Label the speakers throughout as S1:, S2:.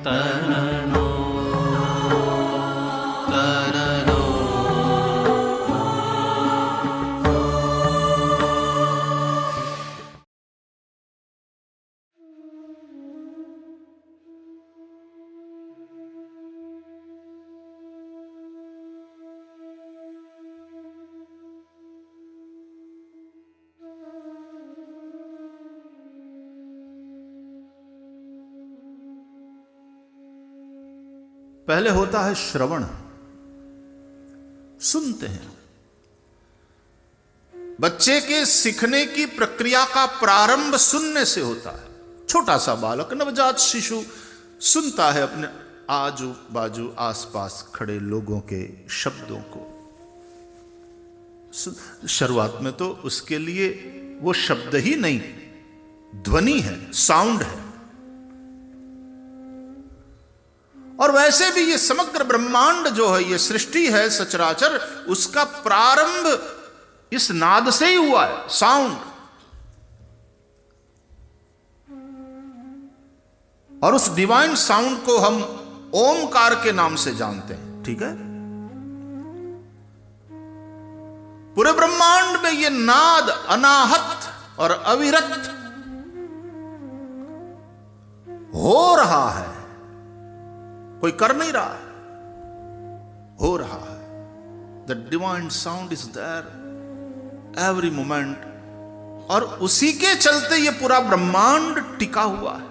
S1: तरनो तरनो।
S2: पहले होता है श्रवण, सुनते हैं। बच्चे के सीखने की प्रक्रिया का प्रारंभ सुनने से होता है। छोटा सा बालक, नवजात शिशु सुनता है अपने आजू बाजू आसपास खड़े लोगों के शब्दों को। शुरुआत में तो उसके लिए वो शब्द ही नहीं, ध्वनि है, साउंड है। और वैसे भी ये समग्र ब्रह्मांड जो है, ये सृष्टि है सचराचर, उसका प्रारंभ इस नाद से ही हुआ है, साउंड। और उस डिवाइन साउंड को हम ओमकार के नाम से जानते हैं, ठीक है। पूरे ब्रह्मांड में ये नाद अनाहत और अविरत हो रहा है, कोई कर नहीं रहा है, हो रहा है। The divine sound is there every moment, और उसी के चलते ये पूरा ब्रह्मांड टिका हुआ है।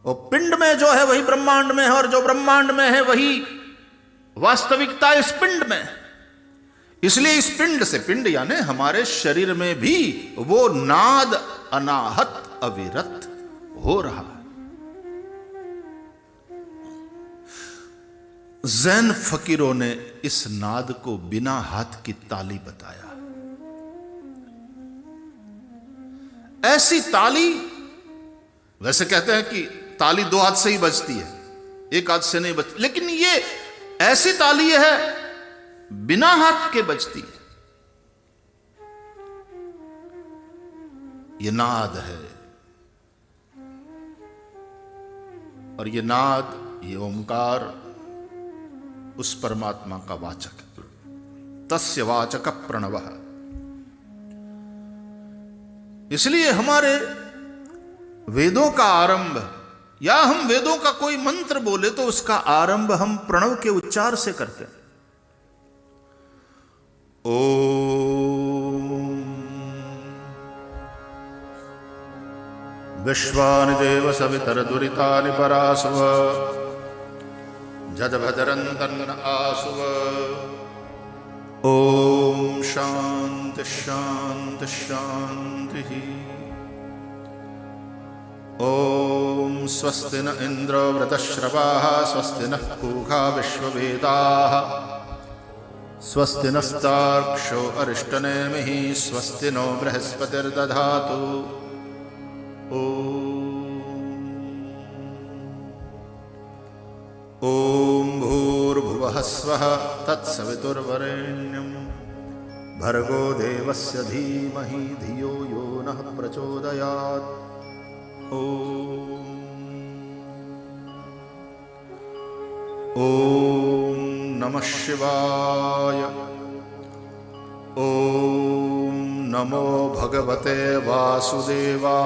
S2: वो पिंड में जो है वही ब्रह्मांड में है, और जो ब्रह्मांड में है वही वास्तविकता इस पिंड में। इसलिए इस पिंड से, पिंड यानी हमारे शरीर में भी वो नाद अनाहत अविरत हो रहा है। जैन फकीरों ने इस नाद को बिना हाथ की ताली बताया। ऐसी ताली, वैसे कहते हैं कि ताली दो हाथ से ही बजती है, एक हाथ से नहीं बजती, लेकिन ये ऐसी ताली है बिना हाथ के बजती है। ये नाद है, और ये नाद, ये ओंकार उस परमात्मा का वाचक है। तस्य वाचक प्रणवः। इसलिए हमारे वेदों का आरंभ, या हम वेदों का कोई मंत्र बोले तो उसका आरंभ हम प्रणव के उच्चार से करते हैं। ओम विश्वानि देव सवितरदुरितानि परासुव जदभदरन्तन्न आसुव। ओम शांति शांति शांति। ओम स्वस्ति न इंद्रो वृतश्रवाः स्वस्ति नः पूषा विश्ववेदाः स्वस्ति नस्तार्क्ष्यो अरिष्टनेमिः स्वस्ति नो बृहस्पतिर्दधातु। ओम भूर्भुवः स्वः तत्सवितुर्वरेण्यं भर्गो देवस्य धीमहि धियो यो नः प्रचोदयात्। ओम नमः शिवाय। ओम नमो भगवते वासुदेवाय।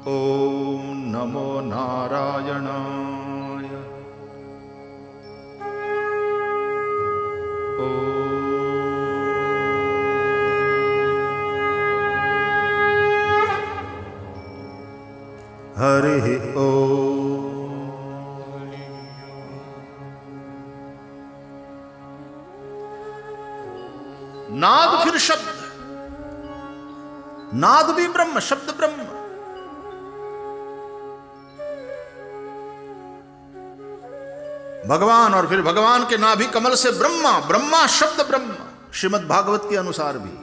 S2: ओम नमो नारायणाय। हरि ओम। नाद फिर शब्द, नाद भी ब्रह्म, शब्द ब्रह्म। भगवान, और फिर भगवान के नाभि कमल से ब्रह्मा, ब्रह्मा शब्द ब्रह्म, श्रीमद् भागवत के अनुसार भी।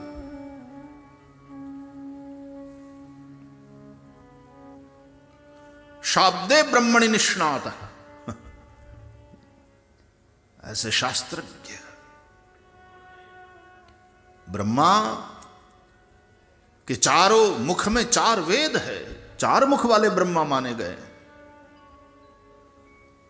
S2: शाब्दे ब्रह्मणि निष्णातः, ऐसे शास्त्रज्ञ। ब्रह्मा कि चारों मुख में चार वेद है, चार मुख वाले ब्रह्मा माने गए।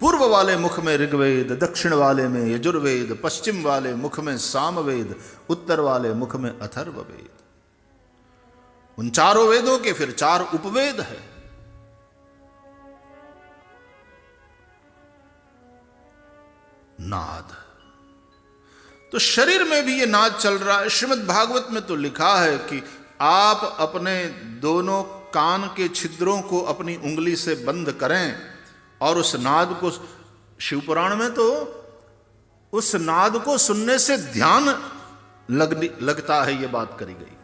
S2: पूर्व वाले मुख में ऋग्वेद, दक्षिण वाले में यजुर्वेद, पश्चिम वाले मुख में सामवेद, उत्तर वाले मुख में अथर्ववेद। उन चारों वेदों के फिर चार उपवेद है। नाद, तो शरीर में भी ये नाद चल रहा है। श्रीमद् भागवत में तो लिखा है कि आप अपने दोनों कान के छिद्रों को अपनी उंगली से बंद करें और उस नाद को, शिवपुराण में तो उस नाद को सुनने से ध्यान लगता है, ये बात करी गई।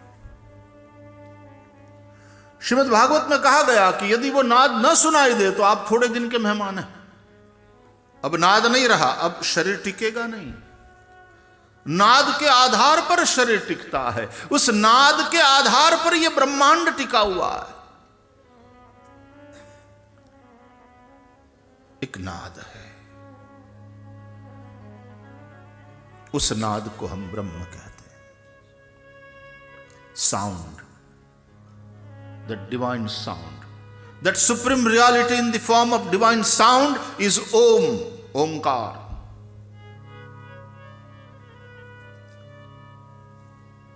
S2: श्रीमद् भागवत में कहा गया कि यदि वो नाद न सुनाई दे तो आप थोड़े दिन के मेहमान हैं। अब नाद नहीं रहा, अब शरीर टिकेगा नहीं। नाद के आधार पर शरीर टिकता है, उस नाद के आधार पर यह ब्रह्मांड टिका हुआ है। एक नाद है, उस नाद को हम ब्रह्म कहते हैं। Sound, the divine sound, that supreme reality in the form of divine sound is Om, Omkar.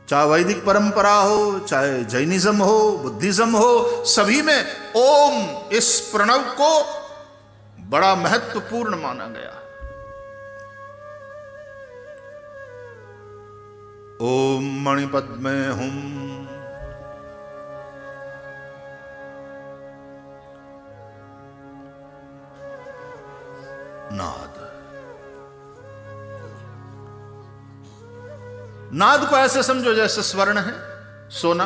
S2: चाहे वैदिक परंपरा हो, चाहे जैनिज्म हो, बुद्धिज्म हो, सभी में ओम इस प्रणव को बड़ा महत्वपूर्ण माना गया। ओम मणिपद्मे हुम, नाद। नाद को ऐसे समझो जैसे स्वर्ण है, सोना,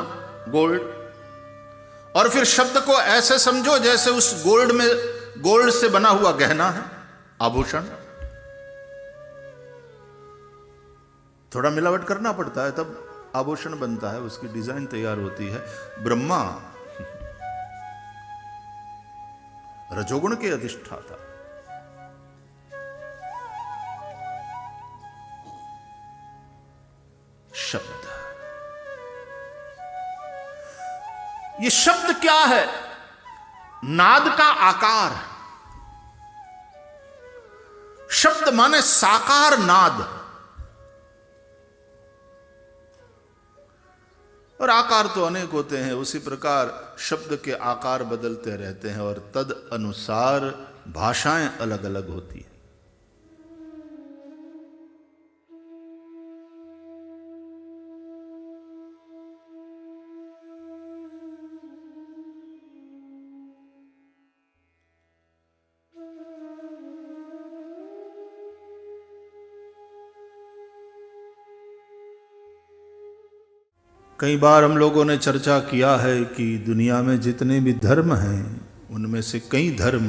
S2: गोल्ड, और फिर शब्द को ऐसे समझो जैसे उस गोल्ड में, गोल्ड से बना हुआ गहना है, आभूषण। थोड़ा मिलावट करना पड़ता है तब आभूषण बनता है, उसकी डिजाइन तैयार होती है। ब्रह्मा रजोगुण के अधिष्ठाता, शब्द। ये शब्द क्या है? नाद का आकार। शब्द माने साकार नाद, और आकार तो अनेक होते हैं। उसी प्रकार शब्द के आकार बदलते रहते हैं और तद अनुसार भाषाएं अलग अलग होती हैं। कई बार हम लोगों ने चर्चा किया है कि दुनिया में जितने भी धर्म हैं उनमें से कई धर्म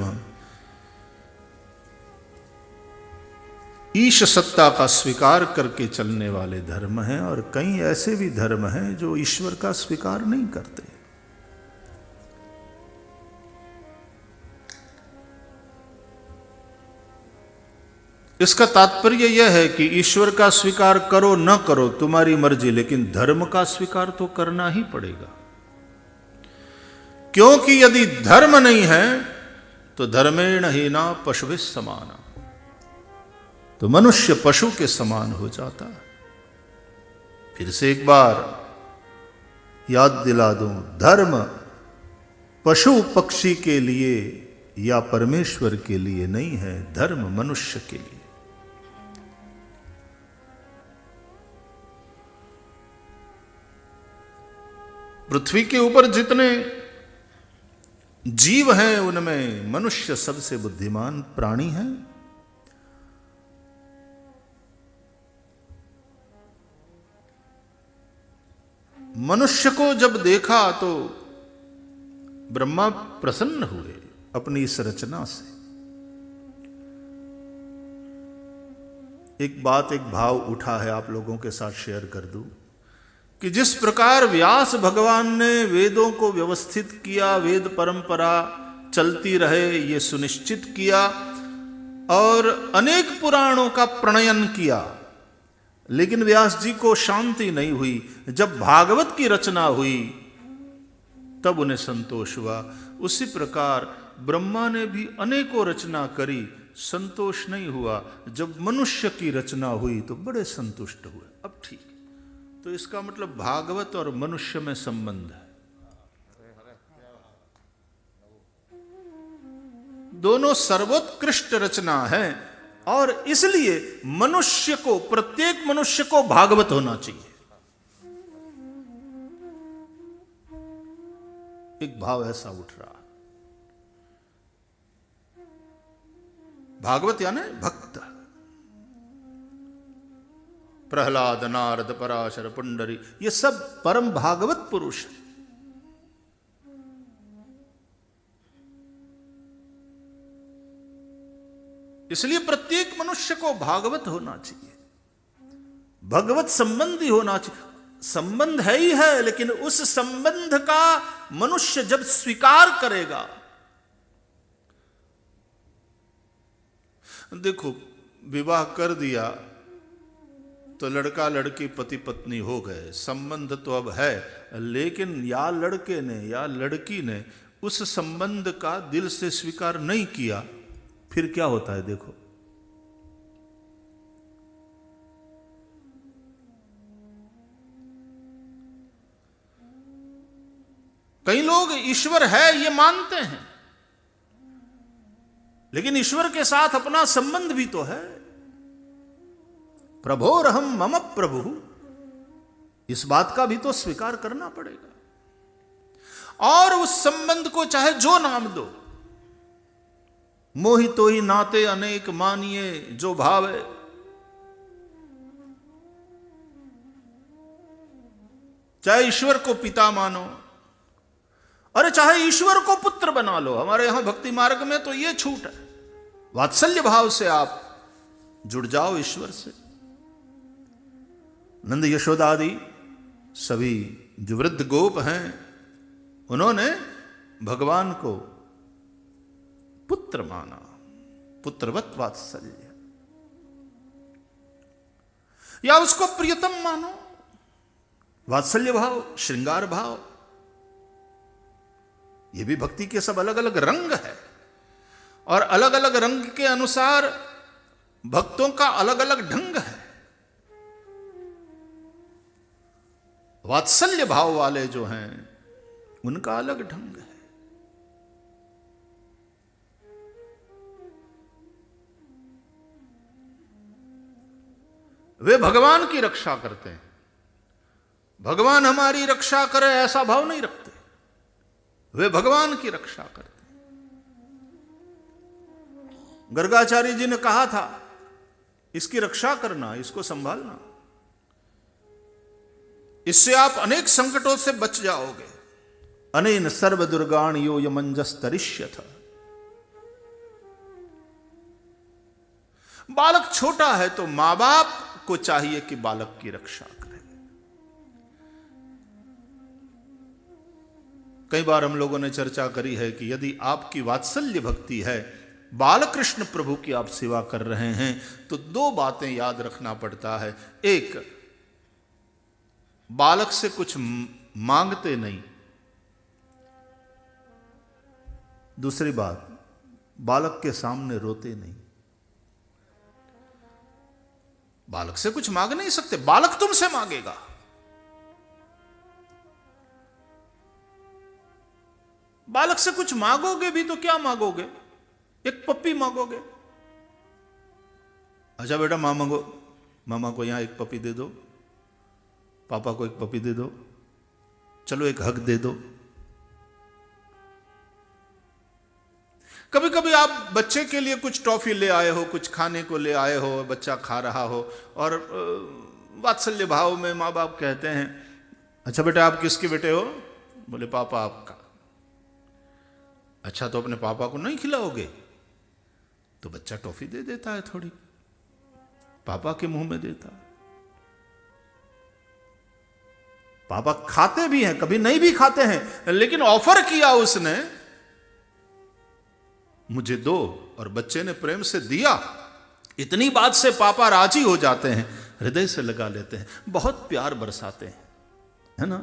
S2: ईश सत्ता का स्वीकार करके चलने वाले धर्म हैं, और कई ऐसे भी धर्म हैं जो ईश्वर का स्वीकार नहीं करते। इसका तात्पर्य यह है कि ईश्वर का स्वीकार करो न करो तुम्हारी मर्जी, लेकिन धर्म का स्वीकार तो करना ही पड़ेगा। क्योंकि यदि धर्म नहीं है तो धर्मेण हीना पशुभिः समाना, तो मनुष्य पशु के समान हो जाता है। फिर से एक बार याद दिला दूं, धर्म पशु पक्षी के लिए या परमेश्वर के लिए नहीं है, धर्म मनुष्य के लिए। पृथ्वी के ऊपर जितने जीव हैं उनमें मनुष्य सबसे बुद्धिमान प्राणी है। मनुष्य को जब देखा तो ब्रह्मा प्रसन्न हुए अपनी इस रचना से। एक बात, एक भाव उठा है, आप लोगों के साथ शेयर कर दूं कि जिस प्रकार व्यास भगवान ने वेदों को व्यवस्थित किया, वेद परंपरा चलती रहे ये सुनिश्चित किया, और अनेक पुराणों का प्रणयन किया, लेकिन व्यास जी को शांति नहीं हुई। जब भागवत की रचना हुई तब उन्हें संतोष हुआ। उसी प्रकार ब्रह्मा ने भी अनेकों रचना करी, संतोष नहीं हुआ। जब मनुष्य की रचना हुई तो बड़े संतुष्ट हुए। अब ठीक, तो इसका मतलब भागवत और मनुष्य में संबंध है। दोनों सर्वोत्कृष्ट रचना है और इसलिए मनुष्य को, प्रत्येक मनुष्य को भागवत होना चाहिए। एक भाव ऐसा उठ रहा, भागवत यानी भक्त। प्रहलाद, नारद, पराशर, पुंडरी, ये सब परम भागवत पुरुष हैं। इसलिए प्रत्येक मनुष्य को भागवत होना चाहिए, भगवत संबंधी होना चाहिए। संबंध है ही है, लेकिन उस संबंध का मनुष्य जब स्वीकार करेगा। देखो, विवाह कर दिया तो लड़का लड़की पति पत्नी हो गए, संबंध तो अब है, लेकिन या लड़के ने या लड़की ने उस संबंध का दिल से स्वीकार नहीं किया, फिर क्या होता है देखो। कई लोग ईश्वर है ये मानते हैं, लेकिन ईश्वर के साथ अपना संबंध भी तो है। प्रभोरहम मम प्रभु, इस बात का भी तो स्वीकार करना पड़ेगा। और उस संबंध को चाहे जो नाम दो, मोहि तो ही नाते अनेक मानिए जो भावे, चाहे ईश्वर को पिता मानो, अरे चाहे ईश्वर को पुत्र बना लो। हमारे यहां भक्ति मार्ग में तो यह छूट है, वात्सल्य भाव से आप जुड़ जाओ ईश्वर से। नंद यशोदा आदि सभी जो वृद्ध गोप हैं, उन्होंने भगवान को पुत्र माना, पुत्रवत वात्सल्य, या उसको प्रियतम मानो, वात्सल्य भाव, श्रृंगार भाव। ये भी भक्ति के सब अलग अलग रंग है, और अलग अलग रंग के अनुसार भक्तों का अलग अलग ढंग है। वात्सल्य भाव वाले जो हैं उनका अलग ढंग है। वे भगवान की रक्षा करते हैं, भगवान हमारी रक्षा करे ऐसा भाव नहीं रखते, वे भगवान की रक्षा करते हैं। गर्गाचार्य जी ने कहा था, इसकी रक्षा करना, इसको संभालना, इससे आप अनेक संकटों से बच जाओगे। अनेन सर्व दुर्गाण यो यमंजस तरिष्यथ। बालक छोटा है तो मां बाप को चाहिए कि बालक की रक्षा करें। कई बार हम लोगों ने चर्चा करी है कि यदि आपकी वात्सल्य भक्ति है, बालकृष्ण प्रभु की आप सेवा कर रहे हैं, तो दो बातें याद रखना पड़ता है। एक, बालक से कुछ मांगते नहीं। दूसरी बात, बालक के सामने रोते नहीं। बालक से कुछ मांग नहीं सकते, बालक तुमसे मांगेगा। बालक से कुछ मांगोगे भी तो क्या मांगोगे? एक पप्पी मांगोगे। अच्छा बेटा मांगो, मामा को यहां एक पप्पी दे दो, पापा को एक पप्पी दे दो, चलो एक हग दे दो। कभी कभी आप बच्चे के लिए कुछ टॉफी ले आए हो, कुछ खाने को ले आए हो, बच्चा खा रहा हो, और वात्सल्य भाव में माँ बाप कहते हैं, अच्छा बेटा आप किसके बेटे हो? बोले पापा आपका। अच्छा तो अपने पापा को नहीं खिलाओगे? तो बच्चा टॉफी दे देता है, थोड़ी पापा के मुंह में देता है। पापा खाते भी हैं, कभी नहीं भी खाते हैं, लेकिन ऑफर किया उसने, मुझे दो, और बच्चे ने प्रेम से दिया। इतनी बात से पापा राजी हो जाते हैं, हृदय से लगा लेते हैं, बहुत प्यार बरसाते हैं, है ना।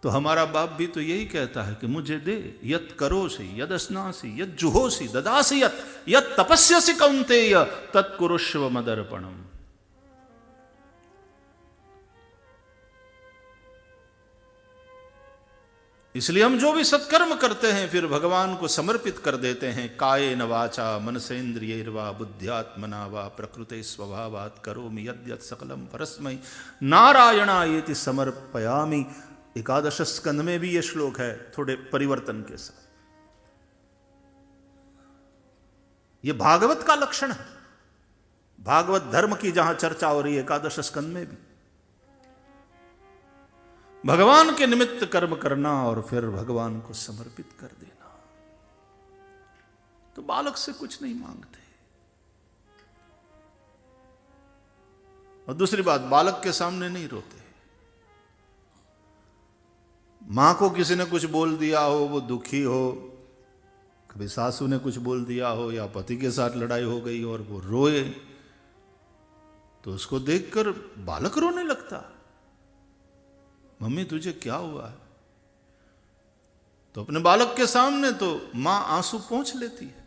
S2: तो तो हमारा बाप भी तो यही कहता है कि मुझे दे, यत करोसि यदस्नासि यत जुहोसि ददासि यत तपस्यसि कौन्तेय तत्कुरुष्व मदर्पणम्। इसलिए हम जो भी सत्कर्म करते हैं फिर भगवान को समर्पित कर देते हैं। कायेन वाचा मनसेन्द्रियैर्वा बुद्ध्यात्मना वा प्रकृते स्वभावात् करोमि यद्यत् सकलम परस्मै नारायणायेति समर्पयामि। एकादश स्कंद में भी ये श्लोक है, थोड़े परिवर्तन के साथ। ये भागवत का लक्षण है, भागवत धर्म की जहां चर्चा हो रही है एकादश स्कंद में भी भगवान के निमित्त कर्म करना और फिर भगवान को समर्पित कर देना। तो बालक से कुछ नहीं मांगते। और दूसरी बात, बालक के सामने नहीं रोते। मां को किसी ने कुछ बोल दिया हो, वो दुखी हो, कभी सासू ने कुछ बोल दिया हो या पति के साथ लड़ाई हो गई और वो रोए, तो उसको देखकर बालक रोने लगता, मम्मी तुझे क्या हुआ है? तो अपने बालक के सामने तो मां आंसू पोंछ लेती है,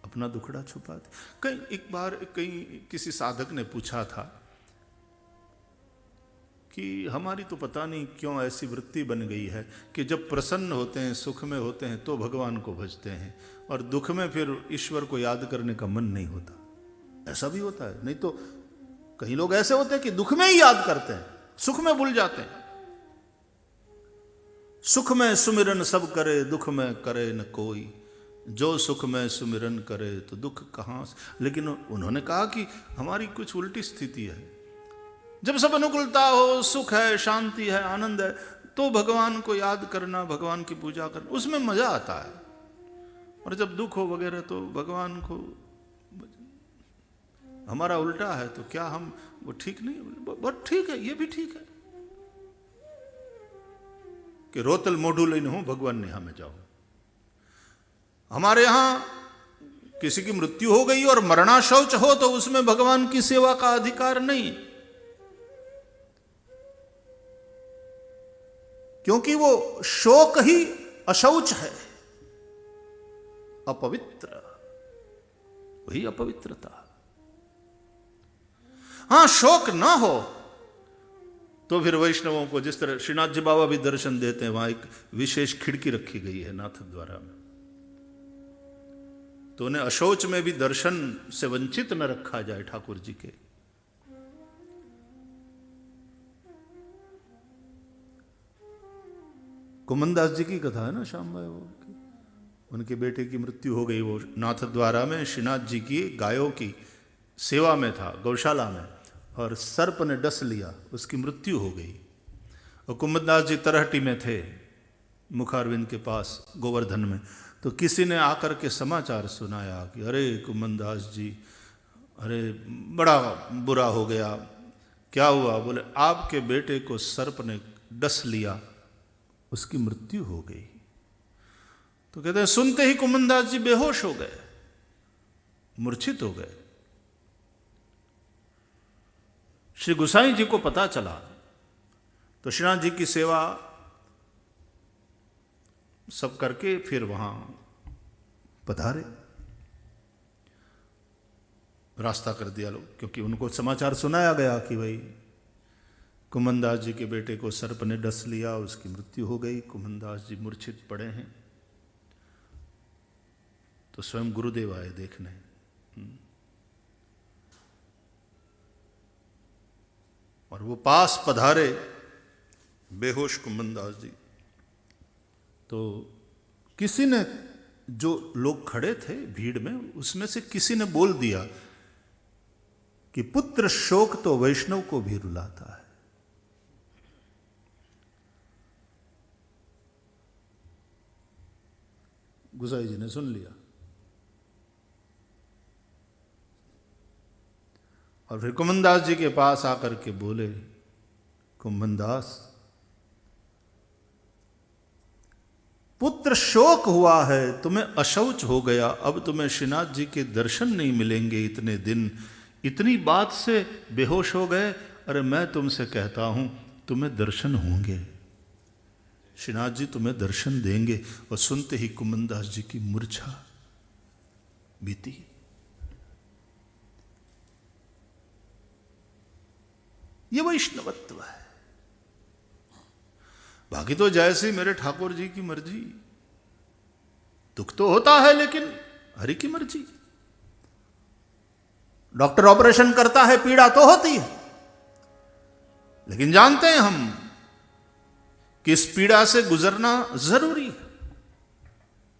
S2: अपना दुखड़ा छुपाती। कहीं एक बार कहीं किसी साधक ने पूछा था कि हमारी तो पता नहीं क्यों ऐसी वृत्ति बन गई है कि जब प्रसन्न होते हैं, सुख में होते हैं तो भगवान को भजते हैं, और दुख में फिर ईश्वर को याद करने का मन नहीं होता। ऐसा भी होता है। नहीं तो कई लोग ऐसे होते हैं कि दुख में ही याद करते हैं, सुख में भूल जाते हैं। सुख में सुमिरन सब करे, दुख में करे न कोई, जो सुख में सुमिरन करे तो दुख कहां से। लेकिन उन्होंने कहा कि हमारी कुछ उल्टी स्थिति है, जब सब अनुकूलता हो, सुख है, शांति है, आनंद है, तो भगवान को याद करना, भगवान की पूजा करना, उसमें मजा आता है। और जब दुख हो वगैरह तो भगवान को, हमारा उल्टा है। तो क्या हम वो ठीक नहीं? बहुत ठीक है, ये भी ठीक है कि रोतल मोढ़ू लेने हो भगवान ने हमें जाओ। हमारे यहां किसी की मृत्यु हो गई और मरणाशौच हो तो उसमें भगवान की सेवा का अधिकार नहीं, क्योंकि वो शोक ही अशौच है, अपवित्र, वही अपवित्रता। हां, शोक ना हो तो फिर वैष्णवों को, जिस तरह श्रीनाथ जी बाबा भी दर्शन देते हैं, वहां एक विशेष खिड़की रखी गई है नाथ द्वारा में, तो उन्हें अशौच में भी दर्शन से वंचित न रखा जाए ठाकुर जी के। कुमनदास जी की कथा है ना, श्याम भाई, वो उनके बेटे की मृत्यु हो गई। वो नाथ द्वारा में श्रीनाथ जी की गायों की सेवा में था, गौशाला में, और सर्प ने डस लिया, उसकी मृत्यु हो गई। और कुमनदास जी तरहटी में थे, मुखारविंद के पास गोवर्धन में। तो किसी ने आकर के समाचार सुनाया कि अरे कुमनदास जी, अरे बड़ा बुरा हो गया। क्या हुआ? बोले आपके बेटे को सर्प ने डस लिया, उसकी मृत्यु हो गई। तो कहते हैं सुनते ही कुमनदास जी बेहोश हो गए, मूर्छित हो गए। श्री गुसाई जी को पता चला तो श्रीनाथ जी की सेवा सब करके फिर वहां पधारे, रास्ता कर दिया लोग, क्योंकि उनको समाचार सुनाया गया कि भाई कुमनदास जी के बेटे को सर्प ने डस लिया, उसकी मृत्यु हो गई, कुमनदास जी मूर्छित पड़े हैं। तो स्वयं गुरुदेव आए देखने। और वो पास पधारे बेहोश कुमनदास जी। तो किसी ने, जो लोग खड़े थे भीड़ में, उसमें से किसी ने बोल दिया कि पुत्र शोक तो वैष्णव को भी रुलाता है। गुसाई जी ने सुन लिया और फिर कुमनदास जी के पास आकर के बोले, कुमनदास, पुत्र शोक हुआ है, तुम्हें अशौच हो गया, अब तुम्हें श्रीनाथ जी के दर्शन नहीं मिलेंगे इतने दिन, इतनी बात से बेहोश हो गए। अरे मैं तुमसे कहता हूं तुम्हें दर्शन होंगे, श्रीनाथ जी तुम्हें दर्शन देंगे। और सुनते ही कुमनदास जी की मूर्छा बीती। ये वैष्णवत्व है। बाकी तो जैसे मेरे ठाकुर जी की मर्जी। दुख तो होता है लेकिन हरि की मर्जी। डॉक्टर ऑपरेशन करता है, पीड़ा तो होती है, लेकिन जानते हैं हम कि इस पीड़ा से गुजरना जरूरी है,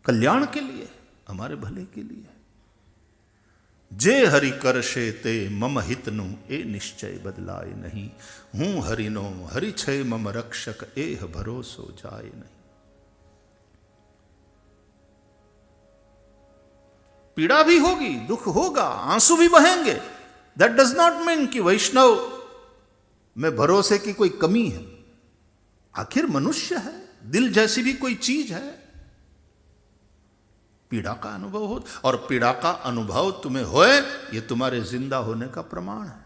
S2: कल्याण के लिए, हमारे भले के लिए। जे हरि करशे ते मम हितनु ए निश्चय बदलाए नहीं। हूं हरिनो हरि छय मम रक्षक एह भरोसो जाए नहीं। पीड़ा भी होगी, दुख होगा, आंसू भी बहेंगे। दैट डज नॉट मीन कि वैष्णव में भरोसे की कोई कमी है। आखिर मनुष्य है, दिल जैसी भी कोई चीज है। पीड़ा का अनुभव हो, और पीड़ा का अनुभव तुम्हें होए, यह तुम्हारे जिंदा होने का प्रमाण है।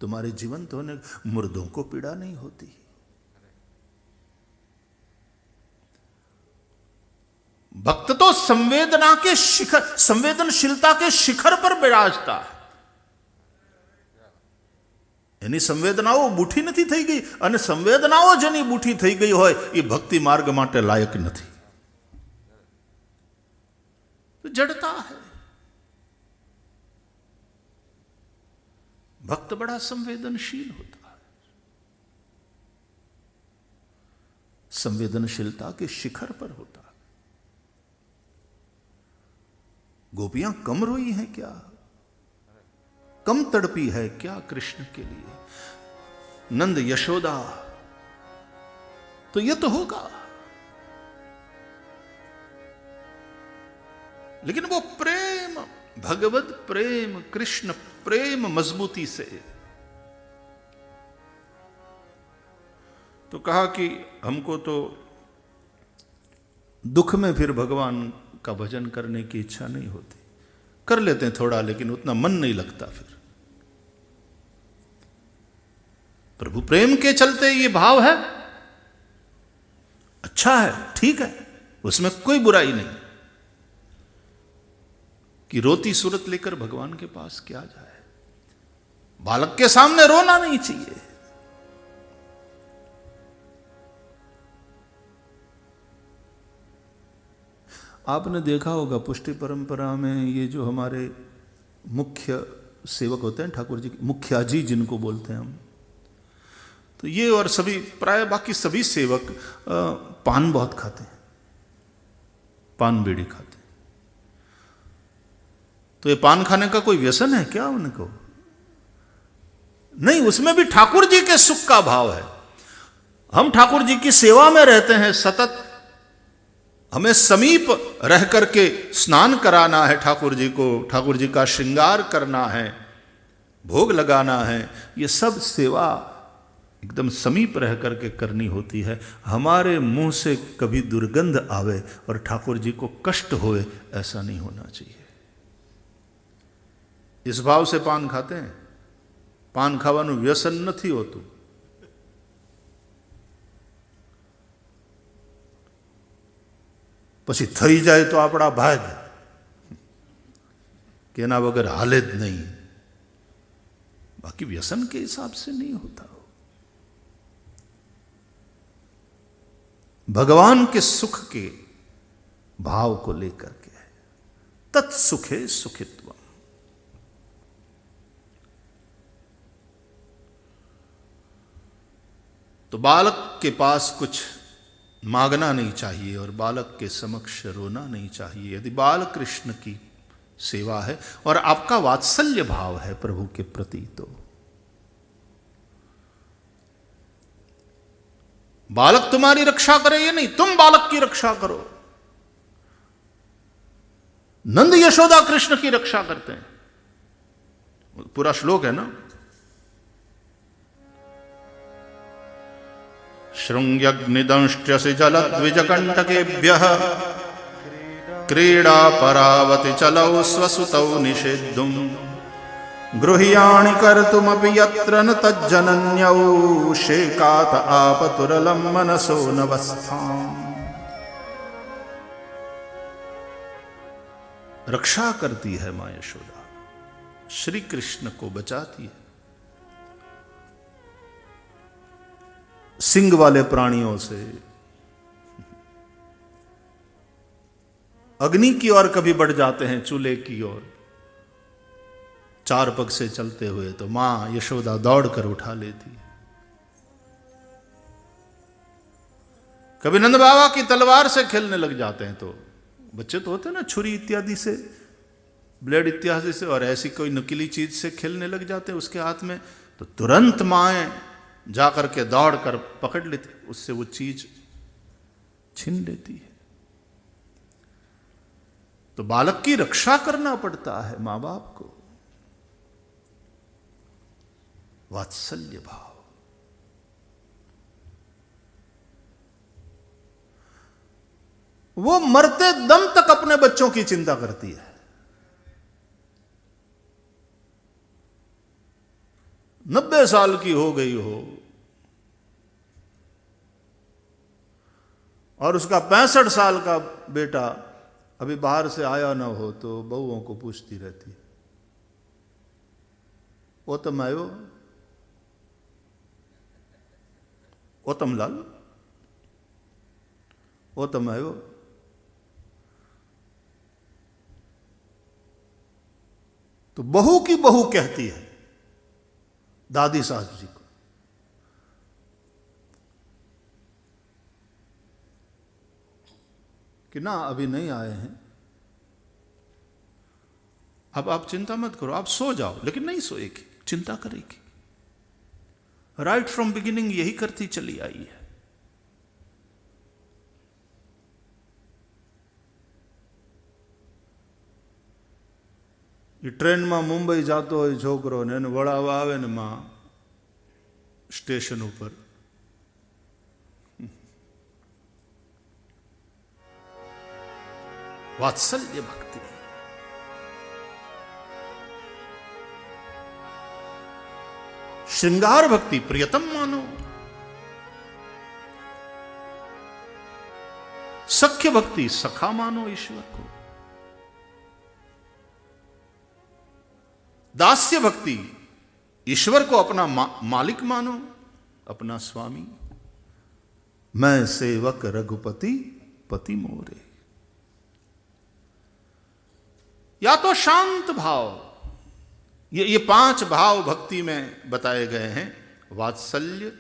S2: तुम्हारे जीवंत होने, मुर्दों को पीड़ा नहीं होती। भक्त तो संवेदना के शिखर, संवेदनशीलता के शिखर पर विराजता है। એની સંવેદનાઓ બૂઠી નથી થઈ ગઈ, અને સંવેદનાઓ જેની બૂઠી થઈ ગઈ હોય એ ભક્તિ માર્ગ માટે લાયક નથી। तो जड़ता है। भक्त बड़ा संवेदनशील होता है, संवेदनशीलता के शिखर पर होता है। गोपियां कम रोई हैं क्या, कम तड़पी है क्या कृष्ण के लिए? नंद यशोदा, तो ये तो होगा, लेकिन वो प्रेम, भगवत प्रेम, कृष्ण प्रेम मजबूती से। तो कहा कि हमको तो दुख में फिर भगवान का भजन करने की इच्छा नहीं होती। कर लेते हैं थोड़ा, लेकिन उतना मन नहीं लगता। फिर प्रभु प्रेम के चलते ये भाव है, अच्छा है, ठीक है, उसमें कोई बुराई नहीं कि रोती सूरत लेकर भगवान के पास क्या जाए। बालक के सामने रोना नहीं चाहिए। आपने देखा होगा पुष्टि परंपरा में ये जो हमारे मुख्य सेवक होते हैं ठाकुर जी, मुखिया जी जिनको बोलते हैं हम, तो ये और सभी प्राय बाकी सभी सेवक पान बहुत खाते हैं, पान बीड़ी खाते हैं। तो ये पान खाने का कोई व्यसन है क्या उनको? नहीं, उसमें भी ठाकुर जी के सुख का भाव है। हम ठाकुर जी की सेवा में रहते हैं सतत, हमें समीप रह करके स्नान कराना है ठाकुर जी को, ठाकुर जी का श्रृंगार करना है, भोग लगाना है। ये सब सेवा एकदम समीप रह करके करनी होती है। हमारे मुंह से कभी दुर्गंध आवे और ठाकुर जी को कष्ट होए, ऐसा नहीं होना चाहिए। इस भाव से पान खाते हैं। पान खाવાનું व्यसन નથી હોતું। પછી થઈ જાય તો આપણા ભાગ કે એના વગર હાલે જ નહીં। बाकी व्यसन के हिसाब से नहीं होता। भगवान के सुख के भाव को लेकर के तत्सुखे सुखित्व। तो बालक के पास कुछ मांगना नहीं चाहिए और बालक के समक्ष रोना नहीं चाहिए। यदि बाल कृष्ण की सेवा है और आपका वात्सल्य भाव है प्रभु के प्रति, तो बालक तुम्हारी रक्षा करे ये नहीं, तुम बालक की रक्षा करो। नंद यशोदा कृष्ण की रक्षा करते हैं। पूरा श्लोक है ना। शृंग्यग्निदंष्ट्यसि जलद्विजकंटकेभ्यः क्रीडा परावति चलौ स्वसुतौ निषेद्धुम् गृह्याणि कर्तुमपि यत्र न तज्जनन्यौ शेकात आपतुरलं मनसो नवस्थाम्। रक्षा करती है मां यशोदा, श्री कृष्ण को बचाती है सिंग वाले प्राणियों से, अग्नि की ओर कभी बढ़ जाते हैं, चूल्हे की ओर, चार पग से चलते हुए, तो मां यशोदा दौड़कर उठा लेती है। कभी नंद बाबा की तलवार से खेलने लग जाते हैं, तो बच्चे तो होते हैं ना, छुरी इत्यादि से, ब्लेड इत्यादि से, और ऐसी कोई नुकीली चीज से खेलने लग जाते हैं उसके हाथ में, तो तुरंत माएँ जाकर के दौड़ कर पकड़ लेती, उससे वो चीज छीन लेती है। तो बालक की रक्षा करना पड़ता है मां बाप को। वात्सल्य भाव, वो मरते दम तक अपने बच्चों की चिंता करती है। नब्बे साल की हो गई हो और उसका 65 साल का बेटा अभी बाहर से आया ना हो, तो बहुओं को पूछती रहती है, ओ तम आयो, ओ तम लाल, ओ तम आयो। तो बहू की बहू कहती है दादी सास जी को, कि ना अभी नहीं आए हैं, अब आप चिंता मत करो, आप सो जाओ। लेकिन नहीं सोएगी, चिंता करेगी। राइट फ्रॉम बिगिनिंग यही करती चली आई है। ट्रेन में मुंबई जातो હોય છોકરો ને એને વળાવવા આવે ને માં સ્ટેશન ઉપર, वात्सल्य भक्ति। श्रृंगार भक्ति प्रियतम मानो, सख्य भक्ति सखा मानो ईश्वर को, दास्य भक्ति ईश्वर को अपना मालिक मानो, अपना स्वामी। मैं सेवक रघुपति पति मोरे। या तो शांत भाव, ये 5 भाव भक्ति में बताए गए हैं। वात्सल्य,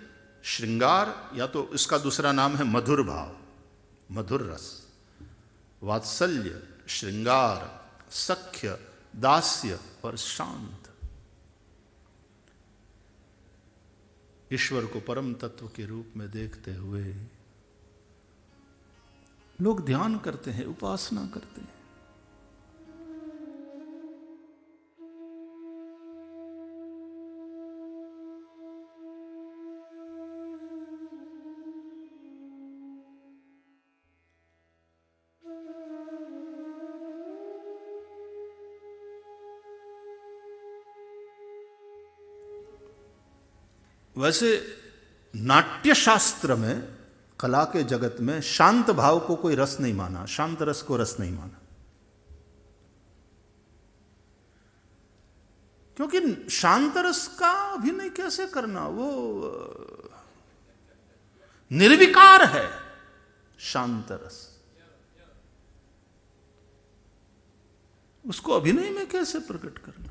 S2: श्रृंगार, या तो इसका दूसरा नाम है मधुर भाव, मधुर रस। वात्सल्य, श्रृंगार, सख्य, दास्य और शांत। ईश्वर को परम तत्व के रूप में देखते हुए लोग ध्यान करते हैं, उपासना करते हैं। वैसे नाट्य शास्त्र में, कला के जगत में शांत भाव को कोई रस नहीं माना, शांत रस को रस नहीं माना। क्योंकि शांत रस का अभिनय कैसे करना, वो निर्विकार है शांत रस, उसको अभिनय में कैसे प्रकट करना।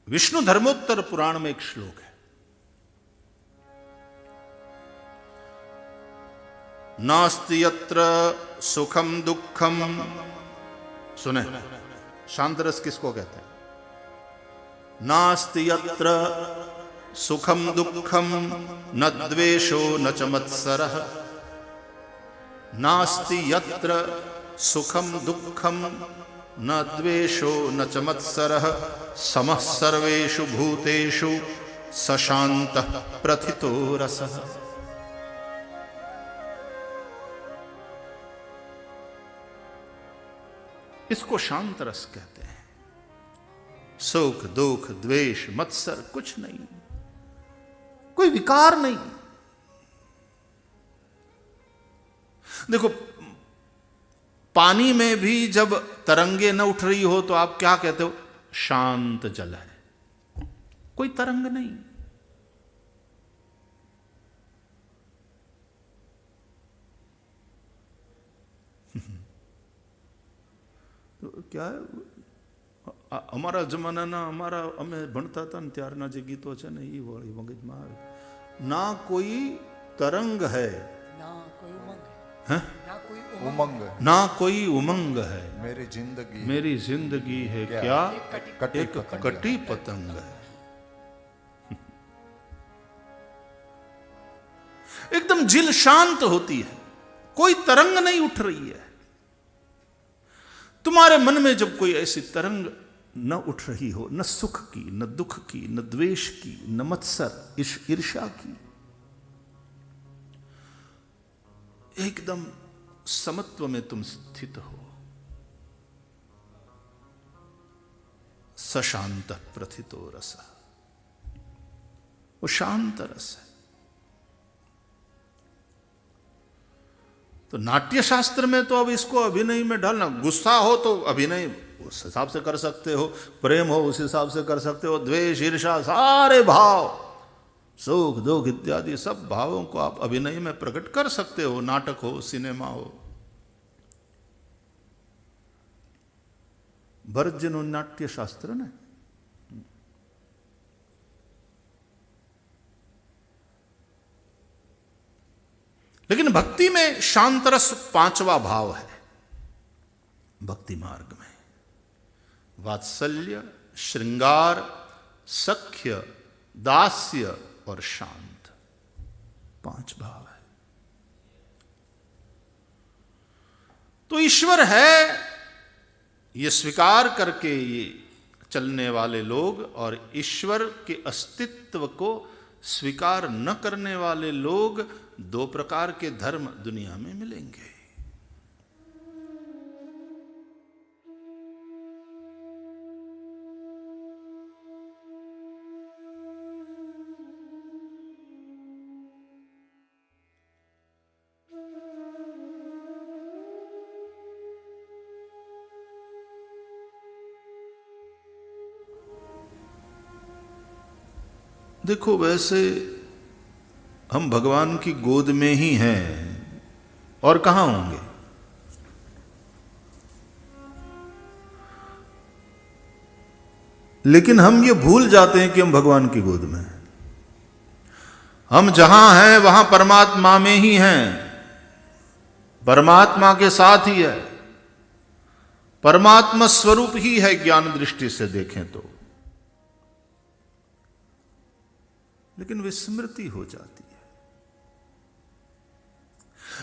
S2: विष्णु धर्मोत्तर पुराण में एक श्लोक है, नास्ति यत्र सुखम दुखम। सुने, शांत रस किसको कहते हैं? नास्ति यत्र सुखम दुखम न द्वेषो न च मत्सरः। नास्ति यत्र सुखम दुखम न द्वेषो न च मत्सरः समः सर्वेषु भूतेषु सशान्तः प्रथितो रसः। इसको शांत रस कहते हैं। सुख दुख द्वेष मत्सर कुछ नहीं, कोई विकार नहीं। देखो, पानी में भी जब तरंगे न उठ रही हो तो आप क्या कहते हो? शांत जल है, कोई तरंग नहीं। तो क्या है, અમારા જમાનાના અમારા અમે ભણતા હતા ને ત્યારના જે ગીતો છે ને એ વળી મગજમાં આવે। ના કોઈ તરંગ है,
S3: ना कोई उमंग है,
S2: हैं?
S3: ना कोई
S4: उमंग
S2: ना कोई उमंग है,
S4: मेरी जिंदगी
S2: है क्या
S4: कटी
S2: एक
S4: पतंग
S2: कटी पतंग है। एकदम जिल शांत होती है, कोई तरंग नहीं उठ रही है। तुम्हारे मन में जब कोई ऐसी तरंग न उठ रही हो, न सुख की, न दुख की, न द्वेष की, न मत्सर ईर्ष्या की, एकदम समत्व में तुम स्थित हो, सशांत प्रथितो रस, वो शांत रस है। तो नाट्य शास्त्र में तो अब इसको अभिनय में डालना, गुस्सा हो तो अभिनय उस हिसाब से कर सकते हो, प्रेम हो उस हिसाब से कर सकते हो, द्वेष ईर्ष्या सारे भाव, सुख दुख इत्यादि सब भावों को आप अभिनय में प्रकट कर सकते हो, नाटक हो सिनेमा हो। भरतजनो नाट्य शास्त्र ने लेकिन भक्ति में शांतरस पांचवा भाव है। भक्ति मार्ग में वात्सल्य, श्रृंगार, सख्य, दास्य और शांत, पांच भाव है। तो ईश्वर है ये स्वीकार करके ये चलने वाले लोग, और ईश्वर के अस्तित्व को स्वीकार न करने वाले लोग, दो प्रकार के धर्म दुनिया में मिलेंगे। देखो, वैसे हम भगवान की गोद में ही हैं, और कहां होंगे? लेकिन हम ये भूल जाते हैं कि हम भगवान की गोद में हैं। हम जहां हैं वहां परमात्मा में ही हैं, परमात्मा के साथ ही है, परमात्मा स्वरूप ही है ज्ञान दृष्टि से देखें तो। लेकिन विस्मृति हो जाती है।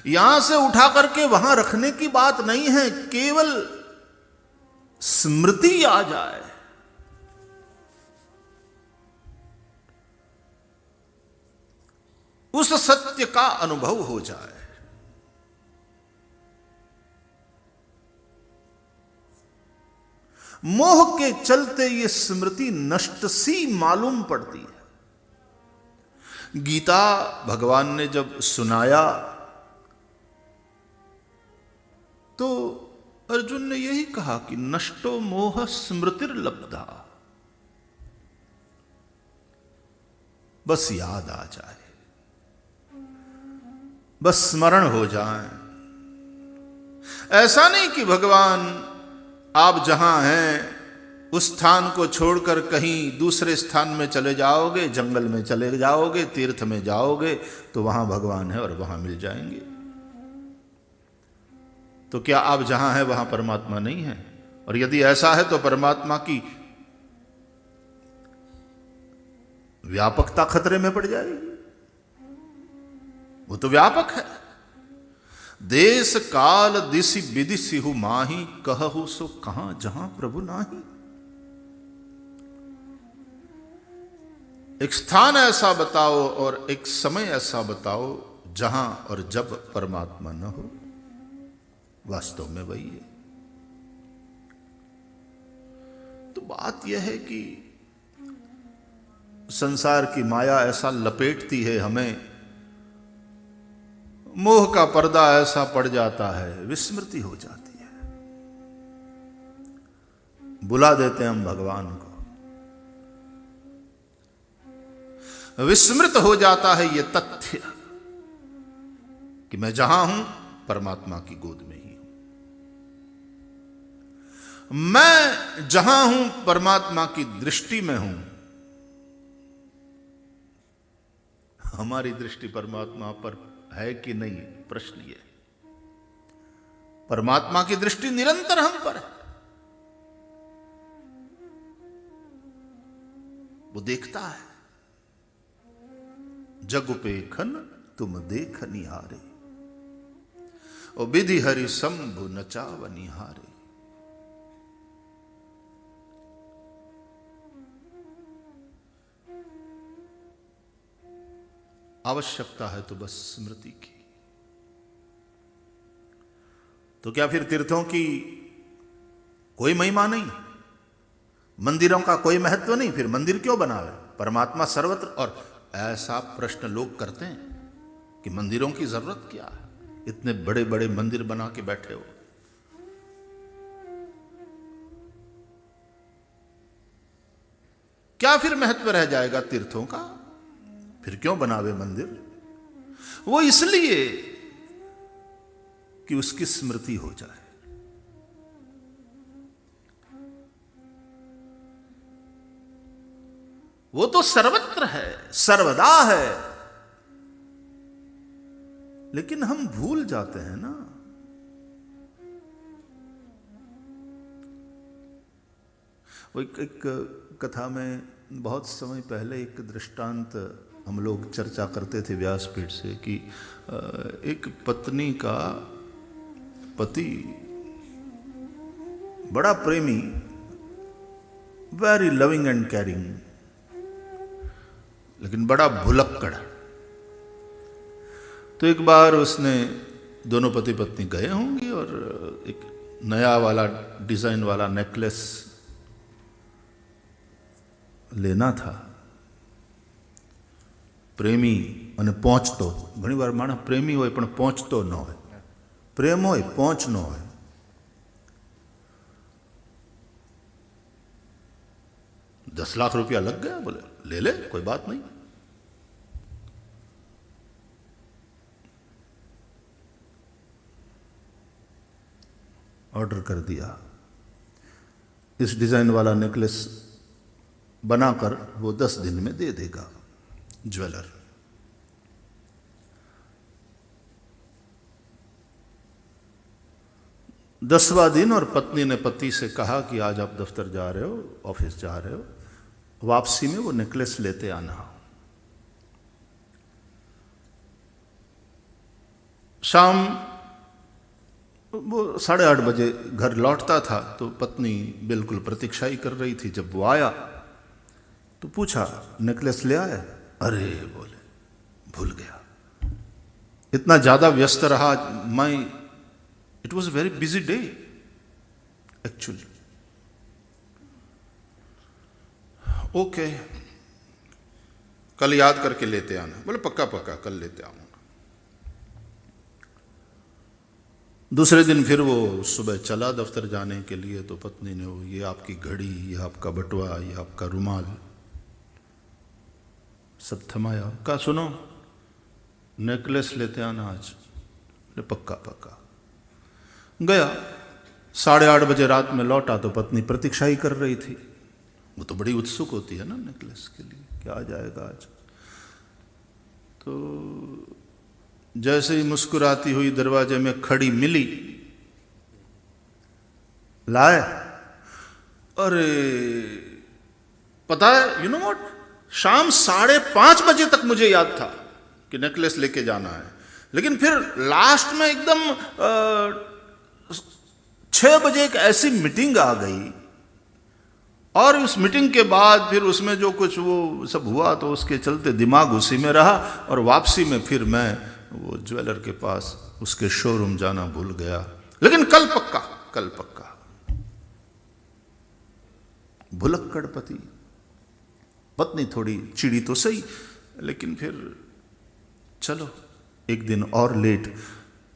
S2: यहां से उठा करके वहां रखने की बात नहीं है, केवल स्मृति आ जाए, उस सत्य का अनुभव हो जाए। मोह के चलते ये स्मृति नष्ट सी मालूम पड़ती है। गीता भगवान ने जब सुनाया तो अर्जुन ने यही कहा कि नष्टो मोह स्मृतिर्लब्धा, बस याद आ जाए, बस स्मरण हो जाए। ऐसा नहीं कि भगवान आप जहां हैं उस स्थान को छोड़कर कहीं दूसरे स्थान में चले जाओगे, जंगल में चले जाओगे, तीर्थ में जाओगे तो वहां भगवान है और वहां मिल जाएंगे। तो क्या आप जहां हैं वहां परमात्मा नहीं है? और यदि ऐसा है तो परमात्मा की व्यापकता खतरे में पड़ जाएगी। वो तो व्यापक है। देश काल दिशि विदिशि हु माही, कहु सो कहां जहां प्रभु नाही। एक स्थान ऐसा बताओ और एक समय ऐसा बताओ जहां और जब परमात्मा न हो। वास्तव में वही है। बात यह है कि संसार की माया ऐसा लपेटती है हमें, मोह का पर्दा ऐसा पड़ जाता है, विस्मृति हो जाती है, बुला देते हैं हम भगवान को, विस्मृत हो जाता है ये तथ्य कि मैं जहां हूं परमात्मा की गोद में ही हूं, मैं जहां हूं परमात्मा की दृष्टि में हूं। हमारी दृष्टि परमात्मा पर है कि नहीं, प्रश्न ये। परमात्मा की दृष्टि निरंतर हम पर है, वो देखता है। जग पेखन तुम देख निहारे, ओ विधि हरि शंभु नचाव निहारे। आवश्यकता है तो बस स्मृति की। तो क्या फिर तीर्थों की कोई महिमा नहीं, मंदिरों का कोई महत्व नहीं? फिर मंदिर क्यों बनावे? परमात्मा सर्वत्र। और ऐसा प्रश्न लोग करते हैं कि मंदिरों की जरूरत क्या है, इतने बड़े बड़े मंदिर बना के बैठे हो। क्या फिर महत्व रह जाएगा तीर्थों का? फिर क्यों बनावे मंदिर? वो इसलिए कि उसकी स्मृति हो जाए। वो तो सर्वत्र है, सर्वदा है, लेकिन हम भूल जाते हैं ना। वो एक कथा में बहुत समय पहले एक दृष्टांत हम लोग चर्चा करते थे व्यासपीठ से कि एक पत्नी का पति बड़ा प्रेमी, वेरी लविंग एंड केयरिंग, लेकिन बड़ा भुलक्कड़। तो एक बार उसने, दोनों पति पत्नी गए होंगे और एक नया वाला डिजाइन वाला नेकलेस लेना था। प्रेमी અને પહોંચતો, ઘણી વાર માણસ પ્રેમી હોય પણ પહોંચતો ન હોય, પ્રેમ હોય પહોંચ ન હોય। ₹10 लाख लग गया, बोले ले ले कोई बात नहीं। ऑर्डर कर दिया, इस डिजाइन वाला नेकलेस बनाकर वो 10 दिन में दे देगा ज्वेलर। दसवां दिन और पत्नी ने पति से कहा कि आज आप दफ्तर जा रहे हो, ऑफिस जा रहे हो, वापसी में वो नेकलेस लेते आना। शाम वो 8:30 बजे घर लौटता था तो पत्नी बिल्कुल प्रतीक्षा ही कर रही थी। जब वो आया तो पूछा नेकलेस ले आए? अरे बोले भूल गया, इतना ज्यादा व्यस्त रहा मैं। It was a very busy day actually. Okay, कल याद करके लेते आना। बोले पक्का पक्का कल लेते आऊंगा। दूसरे दिन फिर वो सुबह चला दफ्तर जाने के लिए, तो पत्नी ने वो, ये आपकी घड़ी, ये आपका बटुआ, ये आपका रुमाल सब थमाया। कहा सुनो नेकलेस लेते आना आज। पक्का पक्का। गया, 8:30 बजे रात में लौटा तो पत्नी प्रतीक्षा ही कर रही थी। वो तो बड़ी उत्सुक होती है ना नेकलेस के लिए, क्या आ जाएगा आज। तो जैसे ही मुस्कुराती हुई दरवाजे में खड़ी मिली, लाए। अरे पता है, यू नो व्हाट, शाम 5:30 बजे तक मुझे याद था कि नेकलेस लेके जाना है, लेकिन फिर लास्ट में एकदम 6 बजे एक ऐसी मीटिंग आ गई, और उस मीटिंग के बाद फिर उसमें जो कुछ वो सब हुआ तो उसके चलते दिमाग उसी में रहा, और वापसी में फिर मैं वो ज्वेलर के पास उसके शोरूम जाना भूल गया। लेकिन कल पक्का, कल पक्का। भुलक्कड़पति। पत्नी थोड़ी चिड़ी तो सही, लेकिन फिर चलो एक दिन और लेट।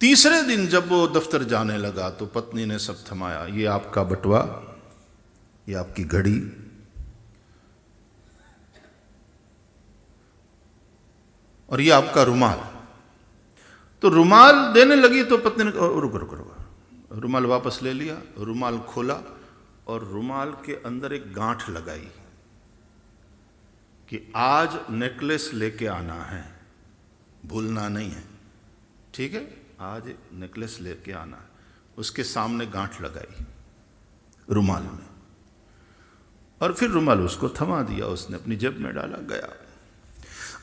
S2: तीसरे दिन जब वो दफ्तर जाने लगा तो पत्नी ने सब थमाया, ये आपका बटुआ, ये आपकी घड़ी, और ये आपका रुमाल। तो रुमाल देने लगी तो पत्नी ने रुक रुक रुक, रुमाल वापस ले लिया, रुमाल खोला और रुमाल के अंदर एक गांठ लगाई कि आज नेकलेस लेके आना है, भूलना नहीं है, ठीक है, आज नेकलेस लेके आना है। उसके सामने गांठ लगाई रुमाल में, और फिर रुमाल उसको थमा दिया, उसने अपनी जेब में डाला, गया।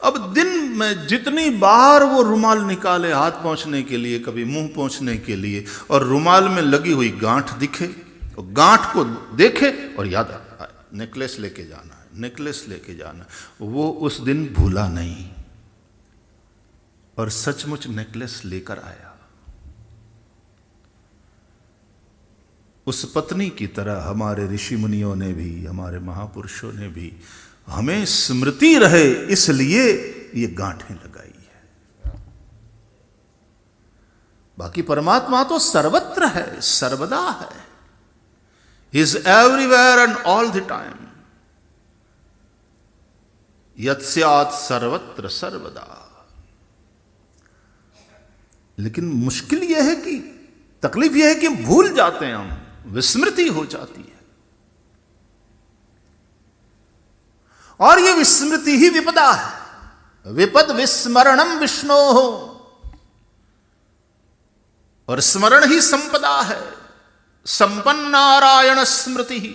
S2: अब दिन में जितनी बार वो रुमाल निकाले हाथ पहुंचने के लिए, कभी मुंह पहुंचने के लिए, और रुमाल में लगी हुई गांठ दिखे, और गांठ को देखे और याद आए नेकलेस लेके जाना है, नेकलेस लेके जाना है। वो उस दिन भूला नहीं और सचमुच नेकलेस लेकर आया। उस पत्नी की तरह हमारे ऋषि मुनियों ने भी, हमारे महापुरुषों ने भी हमें स्मृति रहे इसलिए ये गांठें लगाई है। बाकी परमात्मा तो सर्वत्र है, सर्वदा है, he is everywhere and all the time, यत्स्यात् सर्वत्र सर्वदा। लेकिन मुश्किल यह है कि, तकलीफ यह है कि भूल जाते हैं हम, विस्मृति हो जाती है, और यह विस्मृति ही विपदा है। विपद विस्मरणम विष्णो हो, और स्मरण ही संपदा है। संपन्न नारायण स्मृति ही।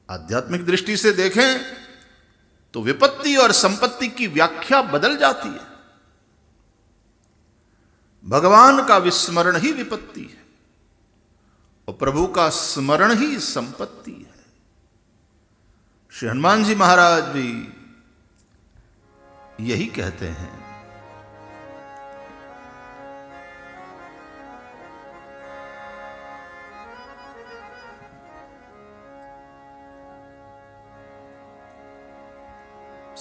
S2: आध्यात्मिक दृष्टि से देखें तो विपत्ति और संपत्ति की व्याख्या बदल जाती है। भगवान का विस्मरण ही विपत्ति है और प्रभु का स्मरण ही संपत्ति है। श्री हनुमान जी महाराज भी यही कहते हैं।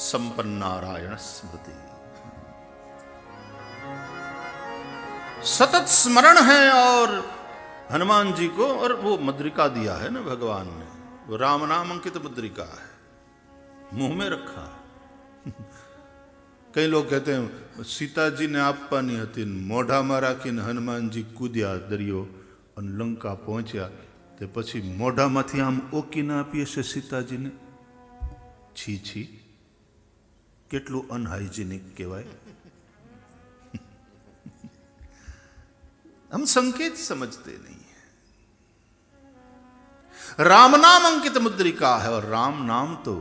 S2: संपन्न नारायण स्मृति, सतत स्मरण है। और हनुमान जी को, और वो मुद्रिका दिया है ना भगवान ने, वो राम नाम अंकित मुद्रिका है, मुंह में रखा। कई लोग कहते हैं सीता जी ने आप पानी हतीन मोढ़ा मारा कि हनुमान जी कूद्या दरियो और लंका पहुंचा, ते पछी मोढ़ा माथी आम ओकी ना आपीए से सीताजी ने। छी छी, કેટલું अनहाइजीनिक કહેવાય। हम संकेत समझते नहीं है। राम नाम अंकित मुद्रिका है, और राम नाम तो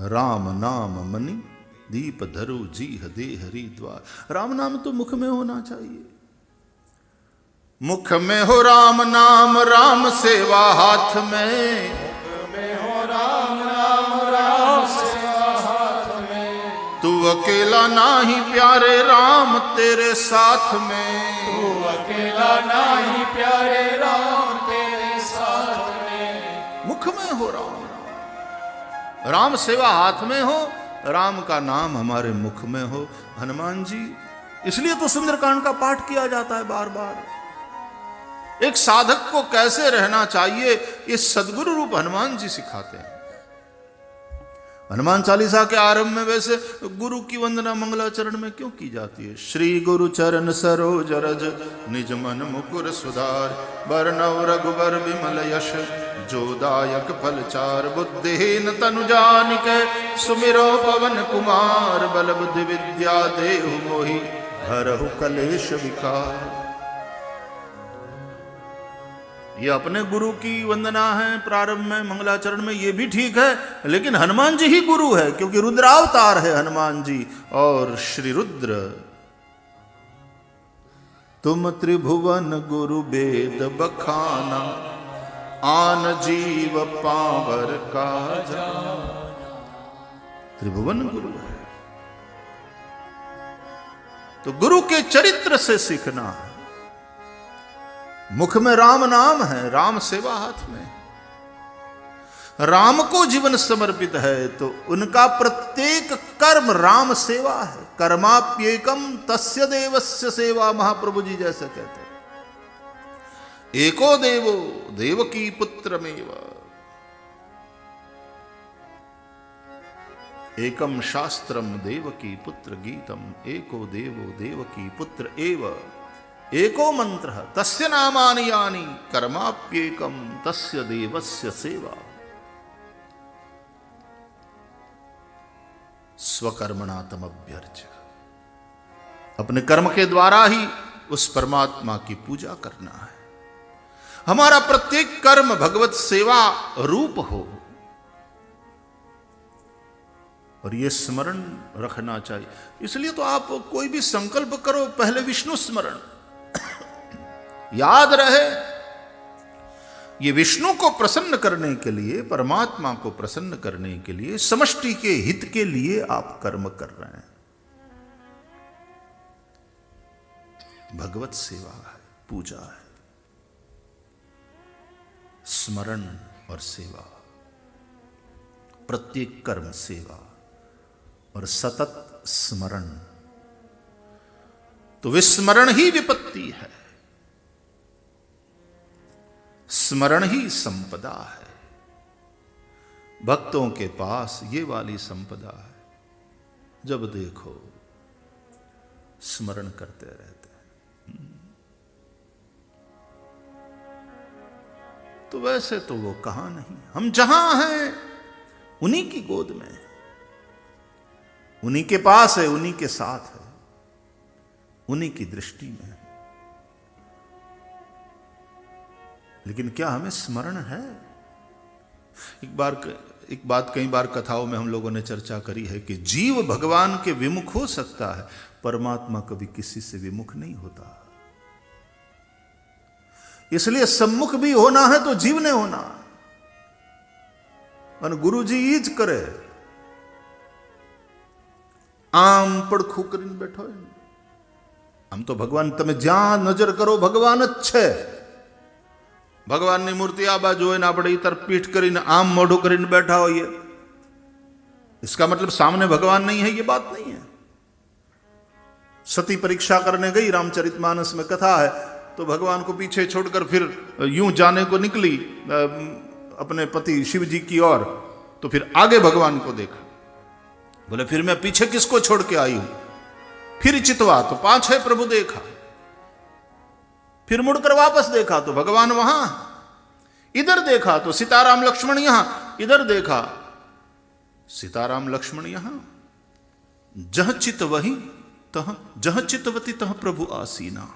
S2: राम नाम मणि दीप धरु जी हदे हरिद्वार। राम नाम तो मुख में होना चाहिए। मुख में हो राम नाम, राम सेवा हाथ में। तू अकेला नाही प्यारे राम तेरे साथ में।
S3: तू अकेला नहीं प्यारे राम तेरे साथ में।
S2: मुख में हो राम, राम सेवा हाथ में हो, राम का नाम हमारे मुख में हो। हनुमान जी, इसलिए तो सुंदरकांड का पाठ किया जाता है बार बार। एक साधक को कैसे रहना चाहिए, ये सदगुरु रूप हनुमान जी सिखाते हैं। हनुमान चालीसा के आरंभ में वैसे गुरु की वंदना मंगलाचरण में क्यों की जाती है? श्री गुरु चरण सरोज रज निज मन मुकुर सुधार। बरनव रघुबर विमल यश जोदायक फलचार। बुद्धिहीन तनु जानिके सुमिरो पवन कुमार। बल बुद्धि विद्या देहु मोहि हरहु कलेश विकार। ये अपने गुरु की वंदना है प्रारंभ में मंगलाचरण में, ये भी ठीक है, लेकिन हनुमान जी ही गुरु है, क्योंकि रुद्रावतार है हनुमान जी। और श्री रुद्र, तुम त्रिभुवन गुरु वेद बखाना। आन जीव पावर का जाना। त्रिभुवन गुरु है, तो गुरु के चरित्र से सीखना है। मुख में राम नाम है, राम सेवा हाथ में। राम को जीवन समर्पित है तो उनका प्रत्येक कर्म राम सेवा है। कर्माप्येकम तस्य देवस्य सेवा, महाप्रभु जी जैसे कहते हैं। एको देवो देवकी पुत्रमेव, एकम शास्त्रम देवकी पुत्र गीतम, एको देवो देवकी पुत्र एव, एको मंत्र तस्य नामानि यानि, कर्माप्येकम तस्य देवस्य सेवा। स्वकर्मणा तमभ्यर्च, अपने कर्म के द्वारा ही उस परमात्मा की पूजा करना है। हमारा प्रत्येक कर्म भगवत सेवा रूप हो, और ये स्मरण रखना चाहिए। इसलिए तो आप कोई भी संकल्प करो, पहले विष्णु स्मरण याद रहे। ये विष्णु को प्रसन्न करने के लिए, परमात्मा को प्रसन्न करने के लिए, समष्टि के हित के लिए आप कर्म कर रहे हैं। भगवत सेवा है, पूजा है, स्मरण और सेवा, प्रत्येक कर्म सेवा और सतत स्मरण। तो विस्मरण ही विपत्ति है, स्मरण ही संपदा है। भक्तों के पास ये वाली संपदा है, जब देखो स्मरण करते रहते हैं। तो वैसे तो वो कहां नहीं, हम जहां हैं उन्हीं की गोद में है, उन्हीं के पास है, उन्हीं के साथ है, उन्हीं की दृष्टि में है। लेकिन क्या हमें स्मरण है? एक बात कई बार कथाओं में हम लोगों ने चर्चा करी है कि जीव भगवान के विमुख हो सकता है, परमात्मा कभी किसी से विमुख नहीं होता। इसलिए सम्मुख भी होना है तो जीव ने होना। और गुरु जी ईज करे, आम पड़खू करीन बैठो। हम तो भगवान, तमे ज्यां नजर करो भगवान अच्छे। भगवान मूर्ति आ बाजू है ना पड़े इतर पीठ करीने आम मोढ़ो करीने बैठा हो, ये इसका मतलब सामने भगवान नहीं है, ये बात नहीं है। सती परीक्षा करने गई, रामचरितमानस में कथा है, तो भगवान को पीछे छोड़कर फिर यूं जाने को निकली अपने पति शिव जी की ओर, तो फिर आगे भगवान को देखा, बोले फिर मैं पीछे किसको छोड़ के आई हूं। फिर चितवा तो 5-6 प्रभु देखा, फिर मुड़कर वापस देखा तो भगवान वहां, इधर देखा तो सीताराम लक्ष्मण यहां, इधर देखा सीताराम लक्ष्मण यहां। जह चित वही तह, जह चितवती तह प्रभु आसीना।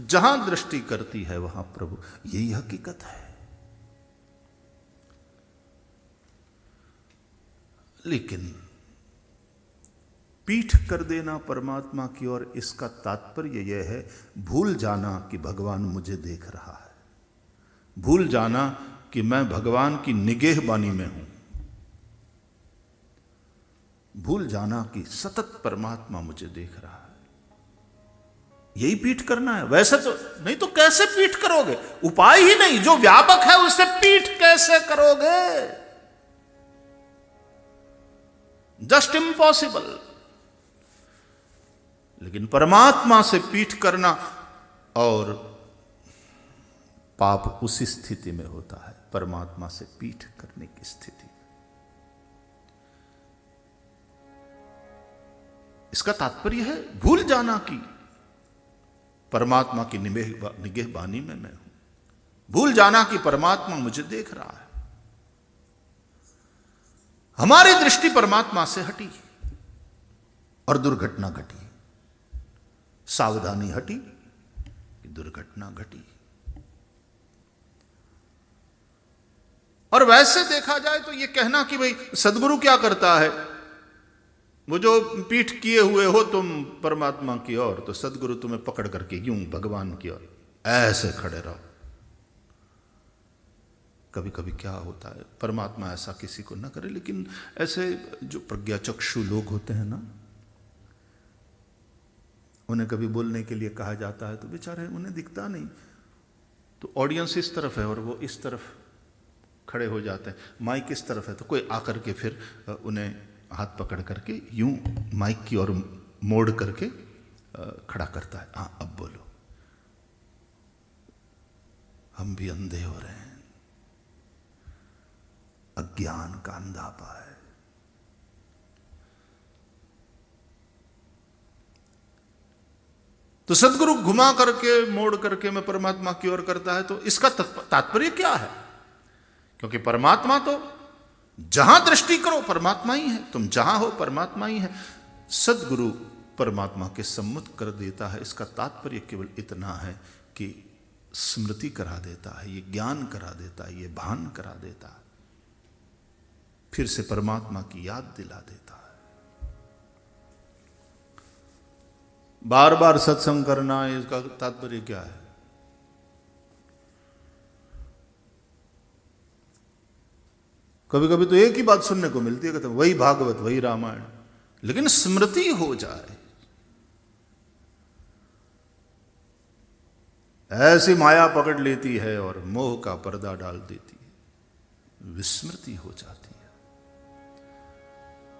S2: जहां दृष्टि करती है वहां प्रभु, यही हकीकत है। लेकिन पीठ कर देना परमात्मा की ओर, इसका तात्पर्य यह है भूल जाना कि भगवान मुझे देख रहा है, भूल जाना कि मैं भगवान की निगहबानी में हूं, भूल जाना कि सतत परमात्मा मुझे देख रहा है। यही पीठ करना है। वैसे तो नहीं तो कैसे पीठ करोगे? उपाय ही नहीं, जो व्यापक है उससे पीठ कैसे करोगे? Just impossible. लेकिन परमात्मा से पीठ करना, और पाप उसी स्थिति में होता है, परमात्मा से पीठ करने की स्थिति। इसका तात्पर्य है भूल जाना कि परमात्मा की निगहबानी में मैं हूं, भूल जाना कि परमात्मा मुझे देख रहा है। हमारी दृष्टि परमात्मा से हटी और दुर्घटना घटी, सावधानी हटी कि दुर्घटना घटी। और वैसे देखा जाए तो यह कहना कि भाई सदगुरु क्या करता है, वो जो पीठ किए हुए हो तुम परमात्मा की ओर, तो सदगुरु तुम्हें पकड़ करके यूं भगवान की ओर ऐसे खड़े रहो। कभी कभी क्या होता है, परमात्मा ऐसा किसी को ना करे, लेकिन ऐसे जो प्रज्ञाचक्षु लोग होते हैं ना, उन्हें कभी बोलने के लिए कहा जाता है तो बेचारे उन्हें दिखता नहीं, तो ऑडियंस इस तरफ है और वो इस तरफ खड़े हो जाते हैं, माइक इस तरफ है, तो कोई आकर के फिर उन्हें हाथ पकड़ करके यूं माइक की ओर मोड़ करके खड़ा करता है। हाँ, अब बोलो। हम भी अंधे हो रहे हैं, अज्ञान का अंधापा है। तो सदगुरु घुमा करके मोड़ करके मैं परमात्मा की ओर करता है, तो इसका तात्पर्य क्या है? क्योंकि परमात्मा तो जहां दृष्टि करो परमात्मा ही है, तुम जहां हो परमात्मा ही है। सदगुरु परमात्मा के सम्मुख कर देता है। इसका तात्पर्य केवल इतना है कि स्मृति करा देता है, ये ज्ञान करा देता है, ये भान करा देता है, फिर से परमात्मा की याद दिला देता है। बार बार सत्संग करना, इसका तात्पर्य क्या है? कभी कभी तो एक ही बात सुनने को मिलती है, कहते वही भागवत, वही रामायण, लेकिन स्मृति हो जाए। ऐसी माया पकड़ लेती है और मोह का पर्दा डाल देती है, विस्मृति हो जाती है।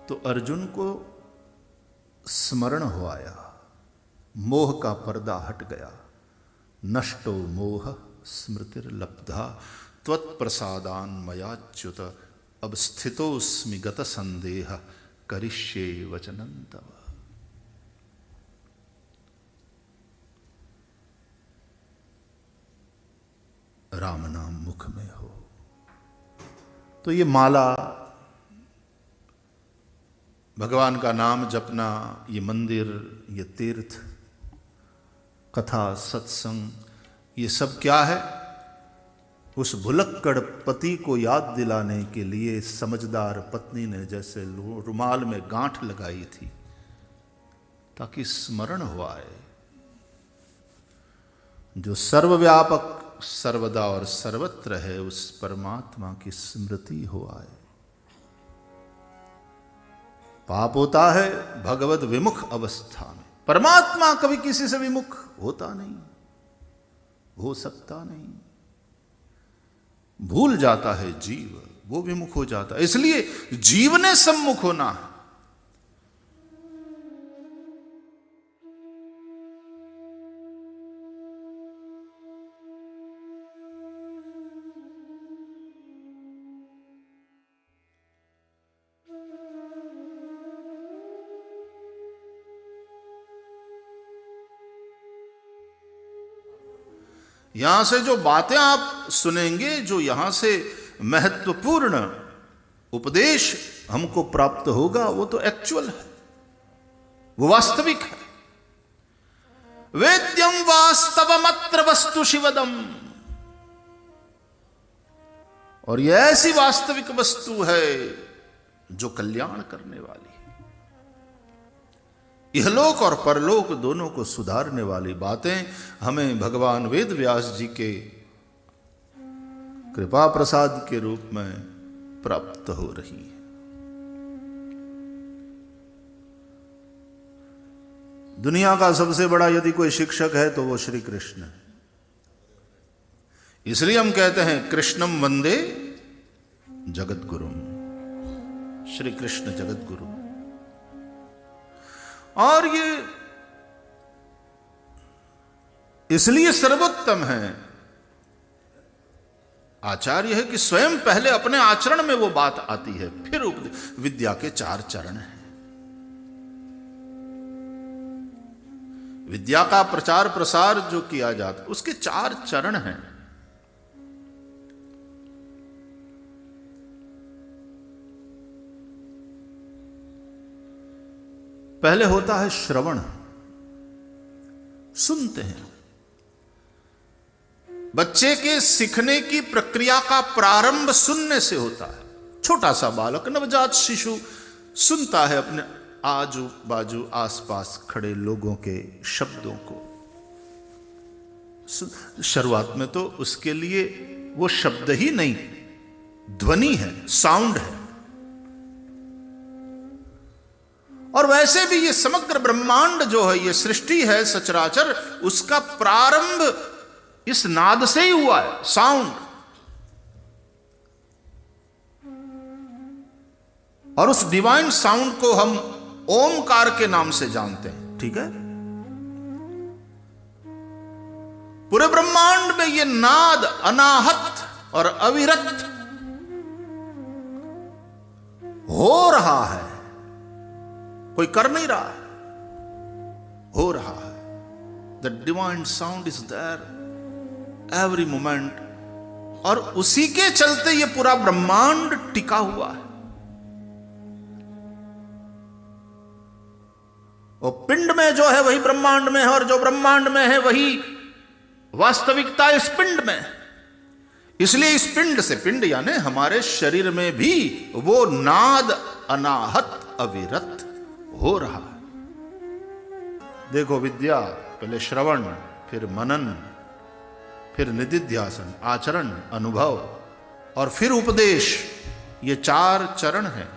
S2: तो अर्जुन को स्मरण हो आया, मोह का पर्दा हट गया। नष्टो मोह स्मृतिर्लब्धा त्वत्प्रसादान मयाच्युत अब स्थितोस्मि गत संदेह करिष्ये वचनं तव। राम नाम मुख में हो। तो ये माला, भगवान का नाम जपना, ये मंदिर, ये तीर्थ, कथा, सत्संग, ये सब क्या है? उस भुलक्कड़ पति को याद दिलाने के लिए समझदार पत्नी ने जैसे रुमाल में गांठ लगाई थी, ताकि स्मरण हो आए। जो सर्वव्यापक, सर्वदा और सर्वत्र है, उस परमात्मा की स्मृति हो आए। पाप होता है भगवत विमुख अवस्था में। परमात्मा कभी किसी से विमुख होता नहीं, हो सकता नहीं। भूल जाता है जीव, वो विमुख हो जाता है। इसलिए जीव ने सम्मुख होना है। यहां से जो बातें आप सुनेंगे, जो यहां से महत्वपूर्ण उपदेश हमको प्राप्त होगा, वो तो एक्चुअल है, वो वास्तविक है। वेद्यम वास्तवमत्र वस्तु शिवदम। और यह ऐसी वास्तविक वस्तु है जो कल्याण करने वाली है, इहलोक और परलोक दोनों को सुधारने वाली बातें हमें भगवान वेद व्यास जी के कृपा प्रसाद के रूप में प्राप्त हो रही है। दुनिया का सबसे बड़ा यदि कोई शिक्षक है तो वो श्री कृष्ण है। इसलिए हम कहते हैं कृष्णम वंदे जगत गुरुम, श्री कृष्ण जगत गुरु। और ये इसलिए सर्वोत्तम है, आचार्य है कि स्वयं पहले अपने आचरण में वो बात आती है, फिर विद्या के 4 चरण हैं। विद्या का प्रचार प्रसार जो किया जाता है उसके 4 चरण हैं। पहले होता है श्रवण, सुनते हैं। बच्चे के सीखने की प्रक्रिया का प्रारंभ सुनने से होता है। छोटा सा बालक, नवजात शिशु सुनता है अपने आजू बाजू आसपास खड़े लोगों के शब्दों को। शुरुआत में तो उसके लिए वो शब्द ही नहीं, ध्वनि है, साउंड है। और वैसे भी ये समग्र ब्रह्मांड जो है, ये सृष्टि है, सचराचर, उसका प्रारंभ इस नाद से ही हुआ है, साउंड। और उस डिवाइन साउंड को हम ओमकार के नाम से जानते हैं, ठीक है। पूरे ब्रह्मांड में ये नाद अनाहत और अविरत हो रहा है, कोई कर नहीं रहा है, हो रहा है। The divine sound is there every moment, और उसी के चलते ये पूरा ब्रह्मांड टिका हुआ है। और पिंड में जो है वही ब्रह्मांड में है, और जो ब्रह्मांड में है वही वास्तविकता इस पिंड में। इसलिए इस पिंड से, पिंड यानी हमारे शरीर में भी वो नाद अनाहत अविरत हो रहा है। देखो, विद्या पहले श्रवण, फिर मनन, फिर निदिध्यासन, आचरण, अनुभव और फिर उपदेश, ये 4 चरण हैं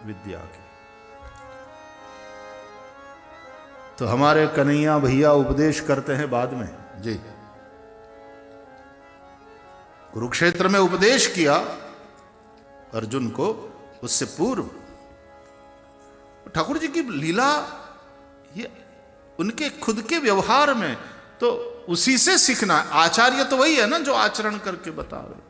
S2: विद्या के। तो हमारे कन्हैया भैया उपदेश करते हैं बाद में जी। कुरुक्षेत्र में उपदेश किया अर्जुन को, उससे पूर्व ठाकुर जी की लीला, ये उनके खुद के व्यवहार में, तो उसी से सीखना। आचार्य तो वही है ना जो आचरण करके बता रहे।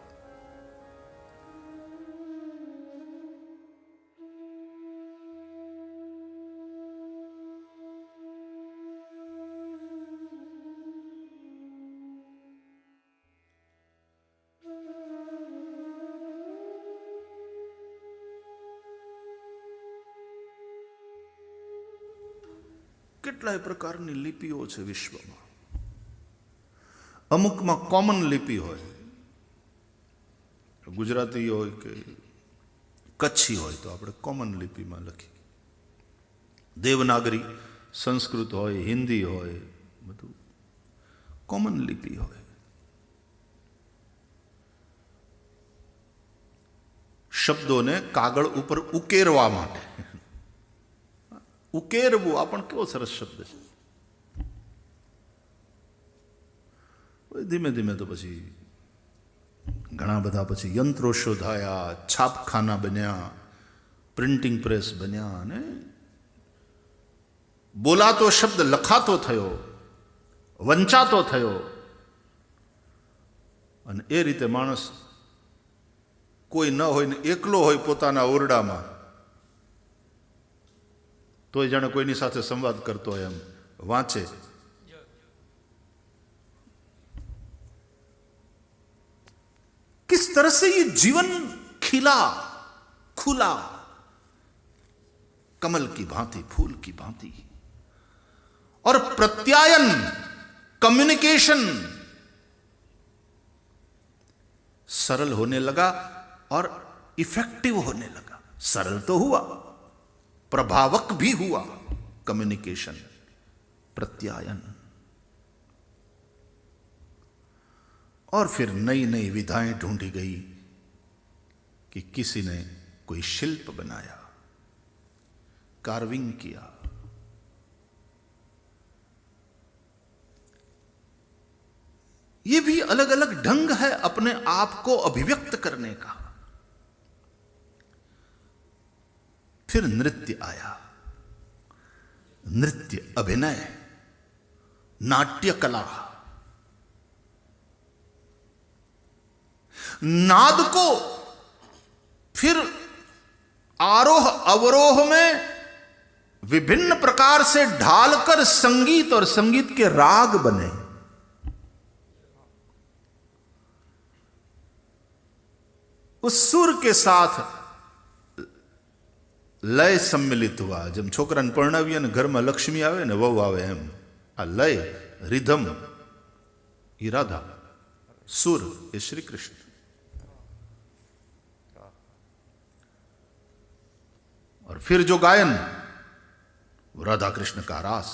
S2: કેટલાય પ્રકારની લિપિઓ છે વિશ્વમાં. અમુકમાં કોમન લિપિ હોય, ગુજરાતી હોય કે કચ્છી હોય તો આપણે કોમન લિપિમાં લખીએ. દેવનાગરી સંસ્કૃત હોય, હિન્દી હોય, બધું કોમન લિપિ હોય. શબ્દોને કાગળ ઉપર ઉકેરવા માટે. ઉકેરવું આ પણ કેવો સરસ શબ્દ છે. ધીમે ધીમે તો પછી ઘણા બધા પછી યંત્રો શોધાયા, છાપખાના બન્યા, પ્રિન્ટિંગ પ્રેસ બન્યા, અને બોલાતો શબ્દ લખાતો થયો, વંચાતો થયો. અને એ રીતે માણસ કોઈ ન હોય ને એકલો હોય પોતાના ઓરડામાં, तो जाने कोई साथे संवाद करतो है, एम वाँचे. किस तरह से ये जीवन खिला, खुला, कमल की भांति, फूल की भांति. और प्रत्यायन, कम्युनिकेशन सरल होने लगा और इफेक्टिव होने लगा. सरल तो हुआ, प्रभावक भी हुआ. कम्युनिकेशन, प्रत्यायन. और फिर नई नई विधाएं ढूंढी गई कि किसी ने कोई शिल्प बनाया, कार्विंग किया. ये भी अलग अलग ढंग है अपने आप को अभिव्यक्त करने का. फिर नृत्य आया, नृत्य, अभिनय, नाट्य कला. नाद को फिर आरोह अवरोह में विभिन्न प्रकार से ढालकर संगीत और संगीत के राग बने. उस सुर के साथ लय सम्मिलित हुआ. जब छोकराने परणावीए ने घर में लक्ष्मी आवे ने वहू आवे, एम आ लय, रिधम, ये राधा, सुर ये श्री कृष्ण. और फिर जो गायन, वो राधा कृष्ण का रास.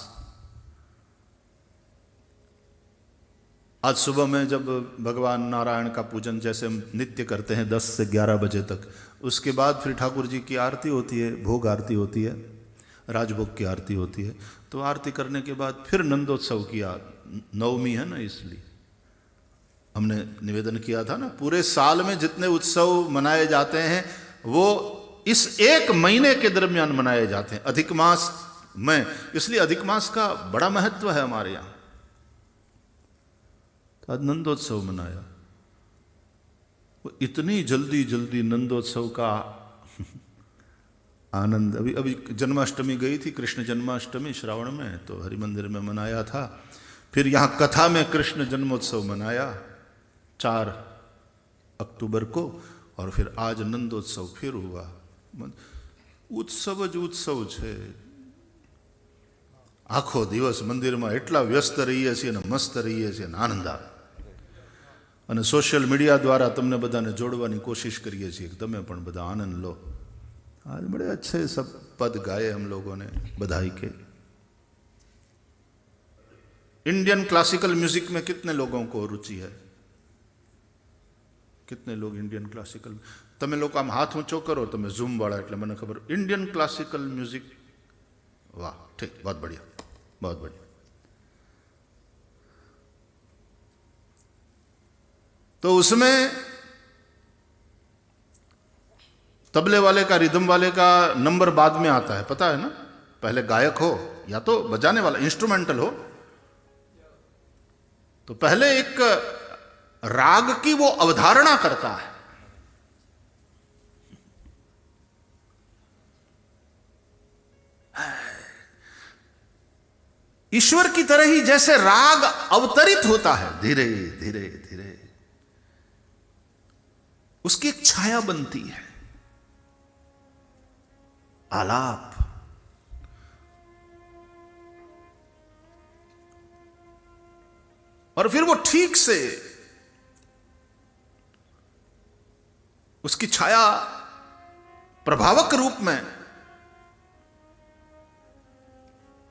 S2: आज सुबह में जब भगवान नारायण का पूजन जैसे हम नित्य करते हैं 10 से 11 बजे तक, उसके बाद फिर ठाकुर जी की आरती होती है, भोग आरती होती है, राजभोग की आरती होती है. तो आरती करने के बाद फिर नंदोत्सव किया. नवमी है ना, इसलिए हमने निवेदन किया था ना, पूरे साल में जितने उत्सव मनाए जाते हैं वो इस एक महीने के दरमियान मनाए जाते हैं, अधिक मास में। इसलिए अधिक मास का बड़ा महत्व है हमारे यहां। तो आज नंदोत्सव मनाया, वो इतनी जल्दी जल्दी नंदोत्सव का आनंद। अभी जन्माष्टमी गई थी, कृष्ण जन्माष्टमी श्रावण में, तो हरि मंदिर में मनाया था। फिर यहां कथा में कृष्ण जन्मोत्सव मनाया 4 अक्टूबर को, और फिर आज नंदोत्सव फिर हुआ। उत्सव જ उत्सव છે। આખો દિવસ મંદિરમાં એટલા વ્યસ્ત રહીએ છીએ અને મસ્ત રહીએ છીએ અને આનંદ આવે। અને સોશિયલ મીડિયા દ્વારા તમને બધાને જોડવાની કોશિશ કરીએ છીએ કે તમે પણ બધા આનંદ લો। आज बड़े अच्छे सब पद गाए हम लोगों ने बधाई के। इंडियन क्लासिकल म्यूजिक में कितने लोगों को रुचि है? कितने लोग इंडियन क्लासिकल? तमे लोग आम हाथ ऊंचो करो, तमे जूम वाला એટલે મને ખબર। इंडियन क्लासिकल म्यूजिक, वाह, ठीक, बहुत बढ़िया, बहुत बढ़िया। तो उसमें तबले वाले का, रिदम वाले का नंबर बाद में आता है, पता है ना? पहले गायक हो या तो बजाने वाला इंस्ट्रूमेंटल हो, तो पहले एक राग की वो अवधारणा करता है। ईश्वर की तरह ही जैसे राग अवतरित होता है धीरे धीरे धीरे, उसकी एक छाया बनती है, आलाप। और फिर वो ठीक से उसकी छाया प्रभावक रूप में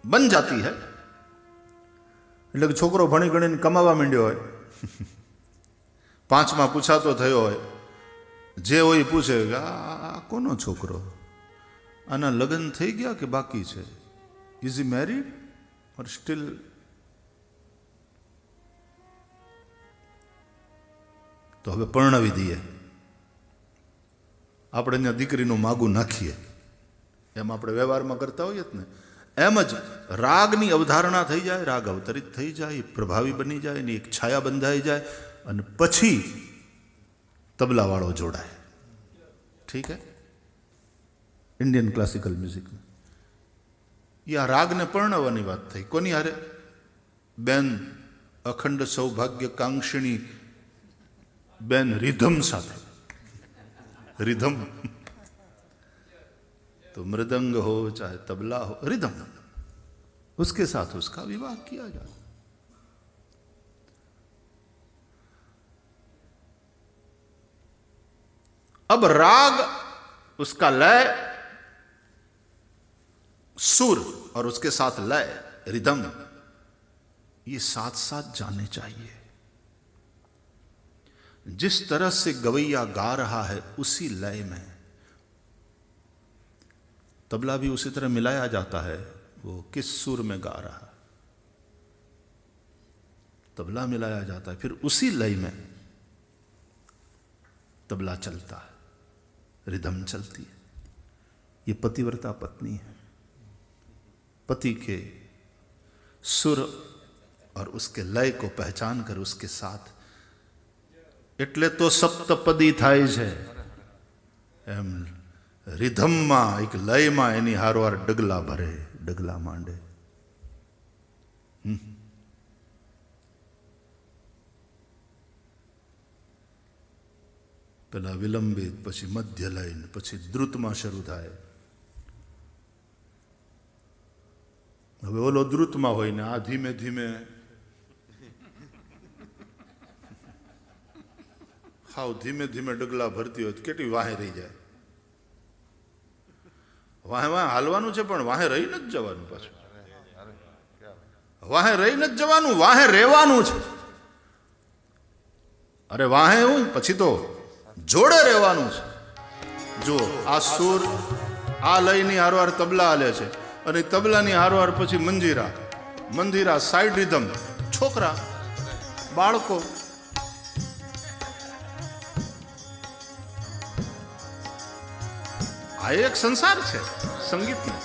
S2: बन जाती है। એટલે કે છોકરો ભણી ગણીને કમાવા માંડ્યો હોય, 5મા પૂછાતો થયો હોય, જે હોય પૂછે કે આ કોનો છોકરો, આના લગ્ન થઈ ગયા કે બાકી છે, is he married or steel? તો હવે પરણાવી દઈએ, આપણે અહીંયા દીકરીનું માગું નાખીએ, એમ આપણે વ્યવહારમાં કરતા હોઈએ જ ને। એમ જ રાગની અવધારણા થઈ જાય, રાગ અવતરિત થઈ જાય, પ્રભાવી બની જાય, એની એક છાયા બંધાઈ જાય, અને પછી તબલાવાળો જોડાય। ठीक है? इंडियन क्लासिकल म्यूजिक में या राग ने परणावानी बात थी। कोनी हारे? बेन अखंड सौभाग्य कांक्षिणी बेन रिधम साथे, रिधम तो मृदंग हो चाहे तबला हो, रिधम, उसके साथ उसका विवाह किया जाए। अब राग, उसका लय, सुर और उसके साथ लय, रिदम, ये साथ साथ जाने चाहिए। जिस तरह से गवैया गा रहा है उसी लय में तबला भी उसी तरह मिलाया जाता है। वो किस सुर में गा रहा है, तबला मिलाया जाता है, फिर उसी लय में तबला चलता है, रिदम चलती है। ये पतिव्रता पत्नी है। पति के सुर और उसके लय को पहचान कर उसके साथ, એટલે તો સપ્તપદી થાય છે, એમ रिधमમાં એક લયમાં એની હારવાર ડગલા ભરે, ડગલા માંડે। પેલા વિલંબિત, પછી મધ્ય લય, પછી દ્રુતમાં શરૂ થાય। હવે ઓલો દ્રુતમાં હોય ને આ ધીમે ધીમે હાવ ધીમે ધીમે ડગલા ભરતી હોય, કેટલી વાહે રહી જાય। વાહે વાહે હાલવાનું છે પણ વાહે રહી નથી જવાનું, પાછું વાહે રહી નથી જવાનું, વાહે રહેવાનું છે। અરે વાહે હું પછી તો જોડે રહેવાનું છે। જો આ સુર, આ લયની હારવાર તબલા હાલે છે, અને તબલાની હારવાર પછી મંજીરા, મંજીરા સાઈડ રિધમ, છોકરા, બાળકો, આ એક સંસાર છે સંગીતનો.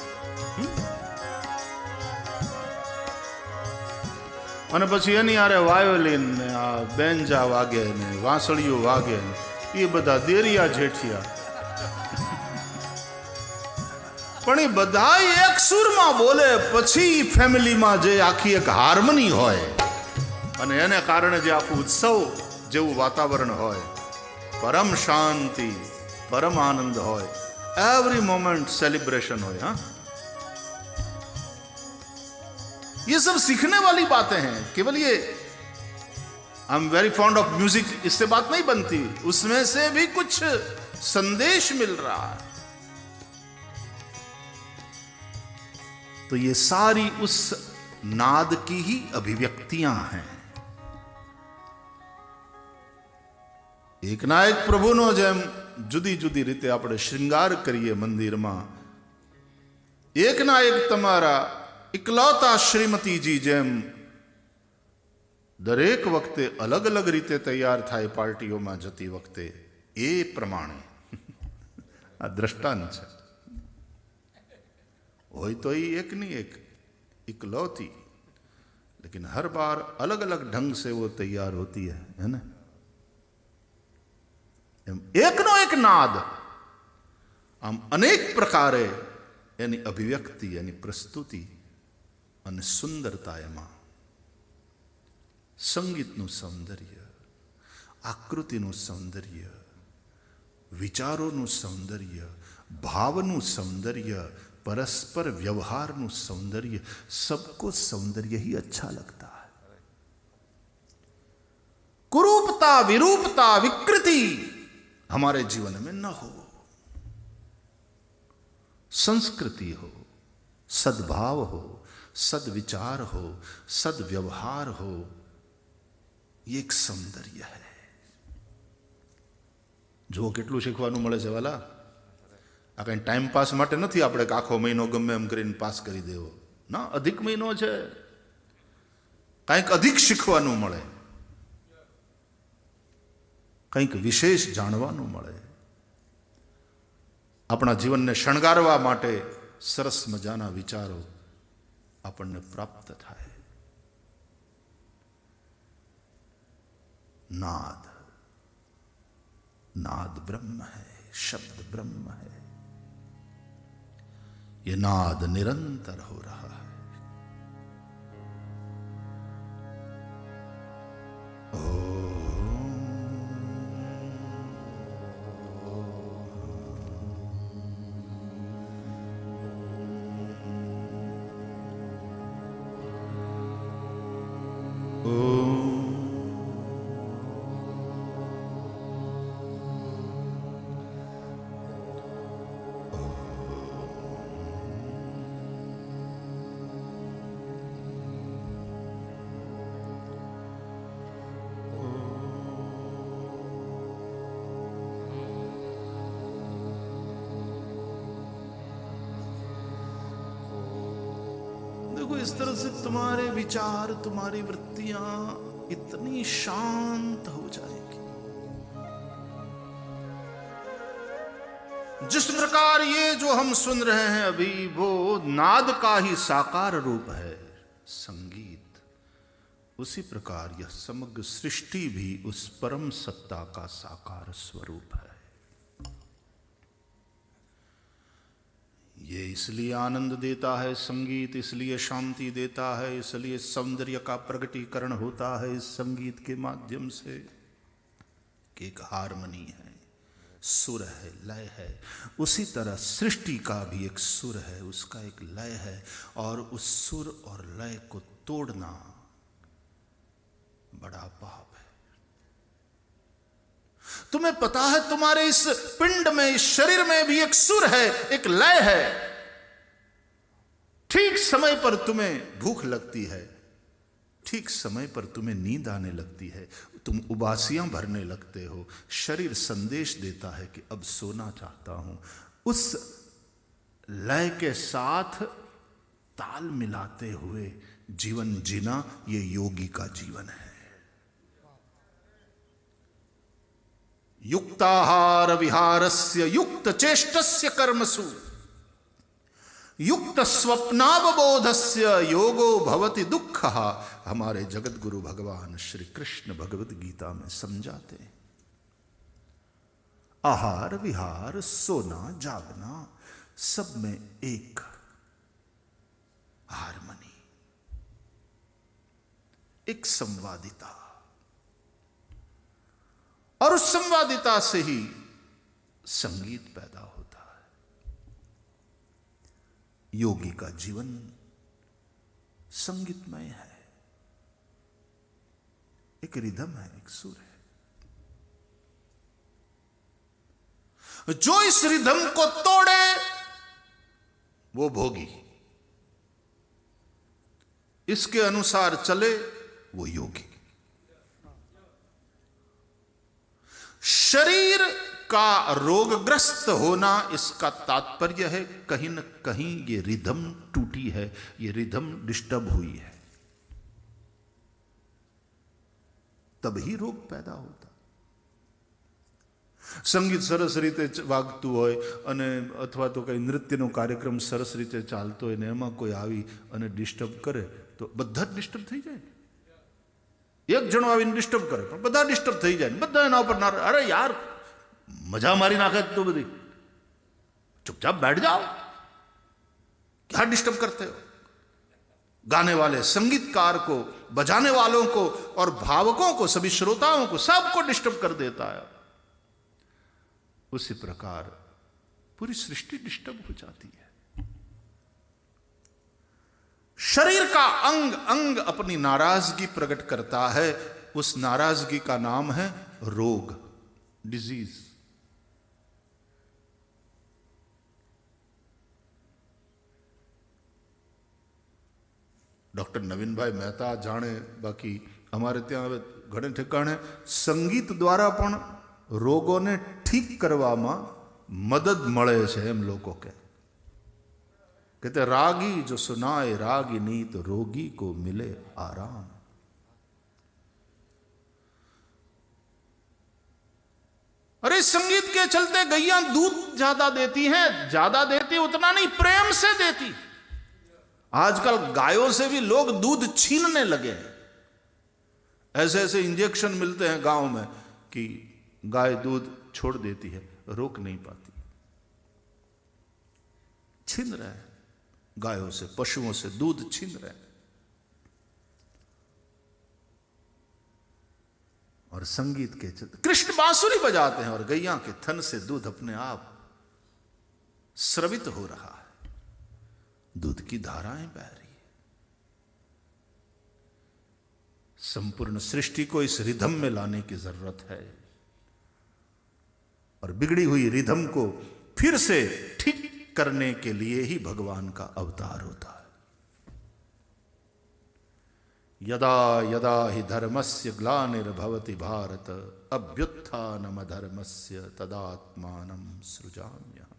S2: અને પછી એની આરે વાયોલિન ને આ બેન્જા વાગે ને વાંસળીઓ વાગે ને એ બધા દેરિયા જેઠિયા, પણ એ બધા એક સુરમાં બોલે પછી ફેમિલીમાં જે આખી એક હાર્મની હોય અને એને કારણે જે આખું ઉત્સવ જેવું વાતાવરણ હોય, પરમ શાંતિ, परम आनंद हो, एवरी मोमेंट सेलिब्रेशन हो. हाँ, ये सब सीखने वाली बातें हैं. केवल ये I am very fond of music, इससे बात नहीं बनती. उसमें से भी कुछ संदेश मिल रहा है. तो ये सारी उस नाद की ही अभिव्यक्तियां हैं. एक ना एक प्रभुनो जेम जुदी जुदी रीते આપણે શ્રૃંગાર કરીએ મંદિરમાં, એક ના એક તમારા એકલૌતા શ્રીમતીજી જેમ દરેક વખતે અલગ અલગ રીતે તૈયાર થાય પાર્ટીઓમાં જતી વખતે, એ પ્રમાણે આ દ્રષ્ટાંત છે. હોય તો એ એકની એક इकलौती, लेकिन हर बार अलग अलग ढंग से वो तैयार होती है ना. એકનો એક નાદ, આમ અનેક પ્રકારે એની અભિવ્યક્તિ, એની પ્રસ્તુતિ અને સુંદરતા. એમાં સંગીતનું સૌંદર્ય, આકૃતિનું સૌંદર્ય, વિચારોનું સૌંદર્ય, ભાવનું સૌંદર્ય, परस्पर व्यवहारનું सौंदर्य, सबको सौंदर्य ही अच्छा लगता है. कुरूपता, विरूपता, विकृति हमारे जीवन में न हो. संस्कृति हो, सद्भाव हो, सद्विचार हो, सद्व्यवहार हो, ये एक सौंदर्य है. જો કેટલું શીખવાનું મળે છે વાલા. આ કંઈ ટાઈમ પાસ માટે નથી આપણે આખો મહિનો ગમે એમ કરીને પાસ કરી દેવો ના. અધિક મહિનો છે, કંઈક અધિક શીખવાનું મળે, કંઈક વિશેષ જાણવાનું મળે. આપણા જીવનને શણગારવા માટે સરસ મજાના વિચારો આપણને પ્રાપ્ત થાય. नाद, नाद ब्रह्म है, शब्द ब्रह्म है. ये नाद निरंतर हो रहा है. देखो, इस तरह से तुम्हारे विचार, तुम्हारी वृत्तियां इतनी शांत हो जाएगी. जिस प्रकार ये जो हम सुन रहे हैं अभी, वो नाद का ही साकार रूप है संगीत. उसी प्रकार यह समग्र सृष्टि भी उस परम सत्ता का साकार स्वरूप है. ये इसलिए आनंद देता है संगीत, इसलिए शांति देता है, इसलिए सौंदर्य का प्रकटीकरण होता है इस संगीत के माध्यम से कि एक हार्मनी है, सुर है, लय है. उसी तरह सृष्टि का भी एक सुर है, उसका एक लय है, और उस सुर और लय को तोड़ना बड़ा पाप है. तुम्हें पता है तुम्हारे इस पिंड में, इस शरीर में भी एक सुर है, एक लय है. ठीक समय पर तुम्हें भूख लगती है, ठीक समय पर तुम्हें नींद आने लगती है, तुम उबासियां भरने लगते हो. शरीर संदेश देता है कि अब सोना चाहता हूं. उस लय के साथ ताल मिलाते हुए जीवन जीना, ये योगी का जीवन है. युक्ताहार विहारस्य युक्त चेष्टस्य कर्मसु युक्त स्वप्नावबोधस्य योगो भवति दुःखः। हमारे जगत गुरु भगवान श्री कृष्ण भगवत गीता में समझाते हैं। आहार विहार सोना जागना सब में एक हारमनी, एक संवादिता, और उस संवादिता से ही संगीत पैदा होता है। योगी का जीवन संगीतमय है, एक रिदम है, एक सुर है। जो इस रिदम को तोड़े वो भोगी, इसके अनुसार चले वो योगी। शरीर का रोगग्रस्त होना, इसका तात्पर्य है कहीं न कहीं ये रिदम टूटी है, ये रिदम डिस्टर्ब हुई है, तभी रोग पैदा होता। संगीत सरस रीते वागતું હોય અને અથવા તો કઈ નૃત્યનો કાર્યક્રમ સરસ રીતે ચાલતો હોય ને એમાં કોઈ આવી અને ડિસ્ટર્બ કરે તો બધા જ ડિસ્ટર્બ થઈ જાય। એક જણો આવીને ડિસ્ટર્બ કરે પણ બધા ડિસ્ટર્બ થઈ જાય, બધા એના ઉપર અરે યાર મજા મારી નાખે તો બધી, चुपचाप बैठ जाओ, क्या डिस्टर्ब करते हो। गाने वाले संगीतकार को, बजाने वालों को और भावकों को, सभी श्रोताओं को, सबको डिस्टर्ब कर देता है। उसी प्रकार पूरी सृष्टि डिस्टर्ब हो जाती है। शरीर का अंग अंग अपनी नाराजगी प्रकट करता है, उस नाराजगी का नाम है रोग, डिजीज। डॉक्टर नवीन भाई मेहता जाने, बाकी अमारे त्यां घणे ठिकाणे संगीत द्वारा पण रोगोने ठीक करवामां मदद मळे छे। एम लोको कहते रागी जो सुनाए रागिनी तो रोगी को मिले आराम। अरे संगीत के चलते गैया दूध ज्यादा देती हैं, ज्यादा देती उतना नहीं, प्रेम से देती। आजकल गायों से भी लोग दूध छीनने लगे हैं। ऐसे ऐसे इंजेक्शन मिलते हैं गांव में कि गाय दूध छोड़ देती है, रोक नहीं पाती, छीन रहे हैं गायों से, पशुओं से दूध छीन रहे हैं। और संगीत के चलते कृष्ण बांसुरी बजाते हैं और गैया के थन से दूध अपने आप स्रवित हो रहा है, दूध की धाराएं बह रही है। संपूर्ण सृष्टि को इस रिदम में लाने की जरूरत है और बिगड़ी हुई रिदम को फिर से ठीक करने के लिए ही भगवान का अवतार होता है। यदा यदा हि धर्मस्य ग्लानिर्भवति भारत अभ्युत्थानमधर्मस्य तदात्मानं सृजाम्यहम्।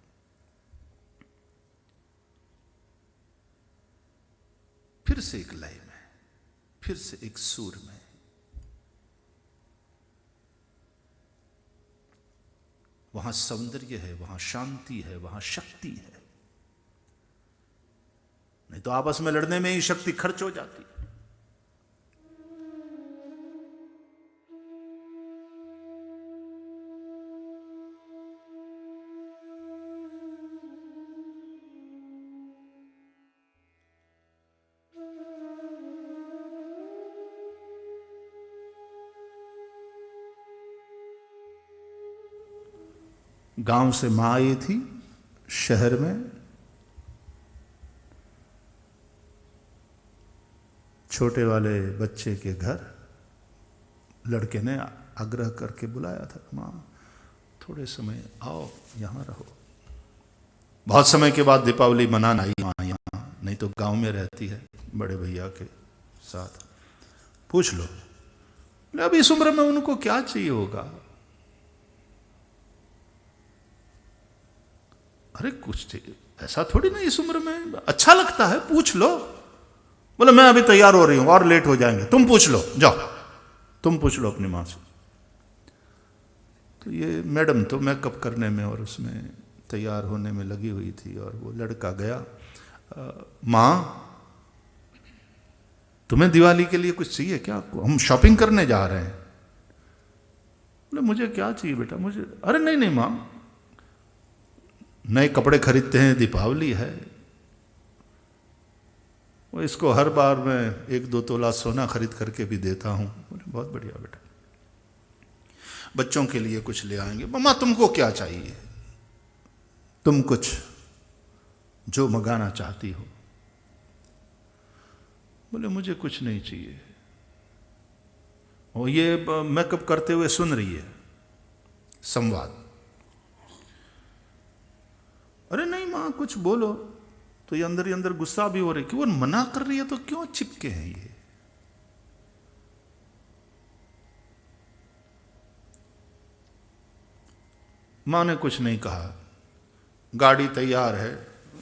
S2: फिर से एक लय में, फिर से एक सुर में, वहां सौंदर्य है, वहां शांति है, वहां शक्ति है। नहीं तो आपस में लड़ने में ही शक्ति खर्च हो जाती है। गांव से मां आई थी शहर में, छोटे वाले बच्चे के घर लड़के ने आग्रह करके बुलाया था, मां थोड़े समय आओ यहां रहो। बहुत समय के बाद दीपावली मनाने आई मां यहां, नहीं तो गांव में रहती है बड़े भैया के साथ। पूछ लो अब इस उम्र में उनको क्या चाहिए होगा। अरे कुछ ऐसा थोड़ी ना, इस उम्र में अच्छा लगता है, पूछ लो। बोले मैं अभी तैयार हो रही हूं और लेट हो जाएंगे, तुम पूछ लो, जाओ तुम पूछ लो अपनी मां से। तो ये मैडम तो मेकअप करने में और उसमें तैयार होने में लगी हुई थी, और वो लड़का गया, माँ तुम्हें दिवाली के लिए कुछ चाहिए क्या? हम शॉपिंग करने जा रहे हैं। बोले मुझे क्या चाहिए बेटा? मुझे, अरे नहीं नहीं माँ, नए कपड़े खरीदते हैं, दीपावली है। वो इसको हर बार मैं 1-2 तोला सोना खरीद करके भी देता हूँ। बोले बहुत बढ़िया बेटा, बच्चों के लिए कुछ ले आएंगे। मम्मा तुमको क्या चाहिए? तुम कुछ जो मंगाना चाहती हो। बोले मुझे कुछ नहीं चाहिए। और ये मेकअप करते हुए सुन रही है संवाद। अरे नहीं मां कुछ बोलो। तो ये अंदर ही अंदर गुस्सा भी हो रही कि वो मना कर रही है तो क्यों चिपके हैं ये। मां ने कुछ नहीं कहा। गाड़ी तैयार है,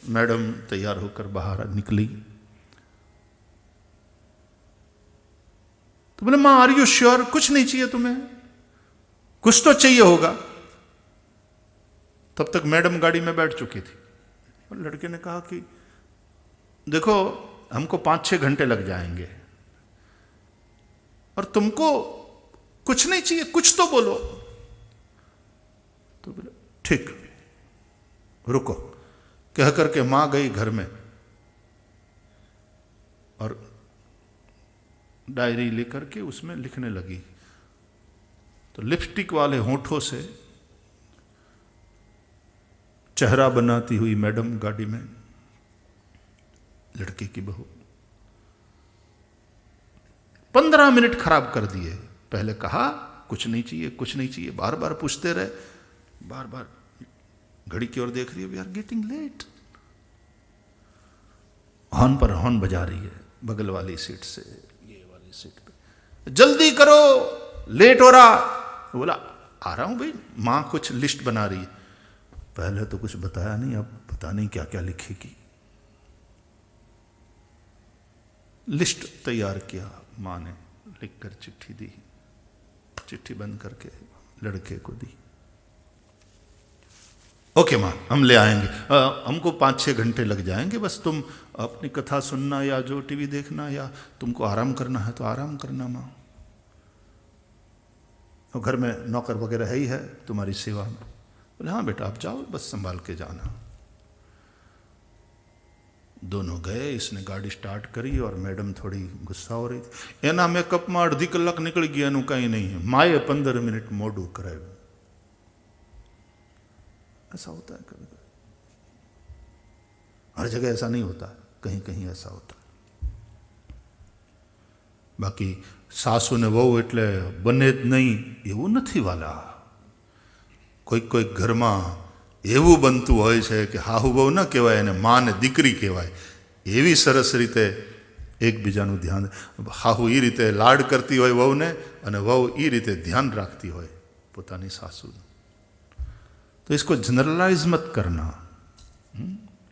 S2: मैडम तैयार होकर बाहर निकली। तो बोले मां आर यू श्योर? कुछ नहीं चाहिए तुम्हें? कुछ तो चाहिए होगा। तब तक मैडम गाड़ी में बैठ चुकी थी। और लड़के ने कहा कि देखो हमको 5-6 घंटे लग जाएंगे और तुमको कुछ नहीं चाहिए, कुछ तो बोलो। तो बोले ठीक रुको। कह करके मां गई घर में और डायरी लेकर के उसमें लिखने लगी। तो लिपस्टिक वाले होठों से चेहरा बनाती हुई मैडम गाड़ी में, लड़के की बहू। 15 मिनट खराब कर दिए। पहले कहा कुछ नहीं चाहिए, कुछ नहीं चाहिए, बार बार पूछते रहे, बार बार घड़ी की ओर देख रही है, we are getting late. Horn पर हॉर्न बजा रही है बगल वाली सीट से ये वाली सीट पे, जल्दी करो लेट हो रहा। बोला आ रहा हूं भाई। मां कुछ लिस्ट बना रही है। पहले तो कुछ बताया नहीं, अब पता नहीं क्या क्या लिखेगी। लिस्ट तैयार किया मां ने, लिखकर चिट्ठी दी। चिट्ठी बंद करके लड़के को दी। ओके मां हम ले आएंगे, हमको 5-6 घंटे लग जाएंगे, बस तुम अपनी कथा सुनना या जो टीवी देखना या तुमको आराम करना है तो आराम करना मां। और घर में नौकर वगैरह है ही है तुम्हारी सेवा में। बोले हाँ बेटा आप जाओ, बस संभाल के जाना। दोनों गए। इसने गाड़ी स्टार्ट करी और मैडम थोड़ी गुस्सा हो रही थी। एना मेकअप में 1/2 कलाक निकल गया, एनु कहीं नहीं है। माए 15 मिनट मोडू करायो। ऐसा होता है कभी कभी, हर जगह ऐसा नहीं होता, कहीं कहीं ऐसा होता है। बाकी सासू ने वहू એટલે બને જ નહીં એવું નથી વાલા। કોઈ ઘરમાં એવું બનતું હોય છે કે હાહુ બહુ ન કહેવાય અને માં ને દીકરી કહેવાય। એવી સરસ રીતે એકબીજાનું ध्यान, હાહુ એ રીતે લાડ કરતી હોય વહુને અને વહુ એ રીતે ध्यान રાખતી હોય પોતાની સાસુનું। तो इसको जनरलाइज मत करना।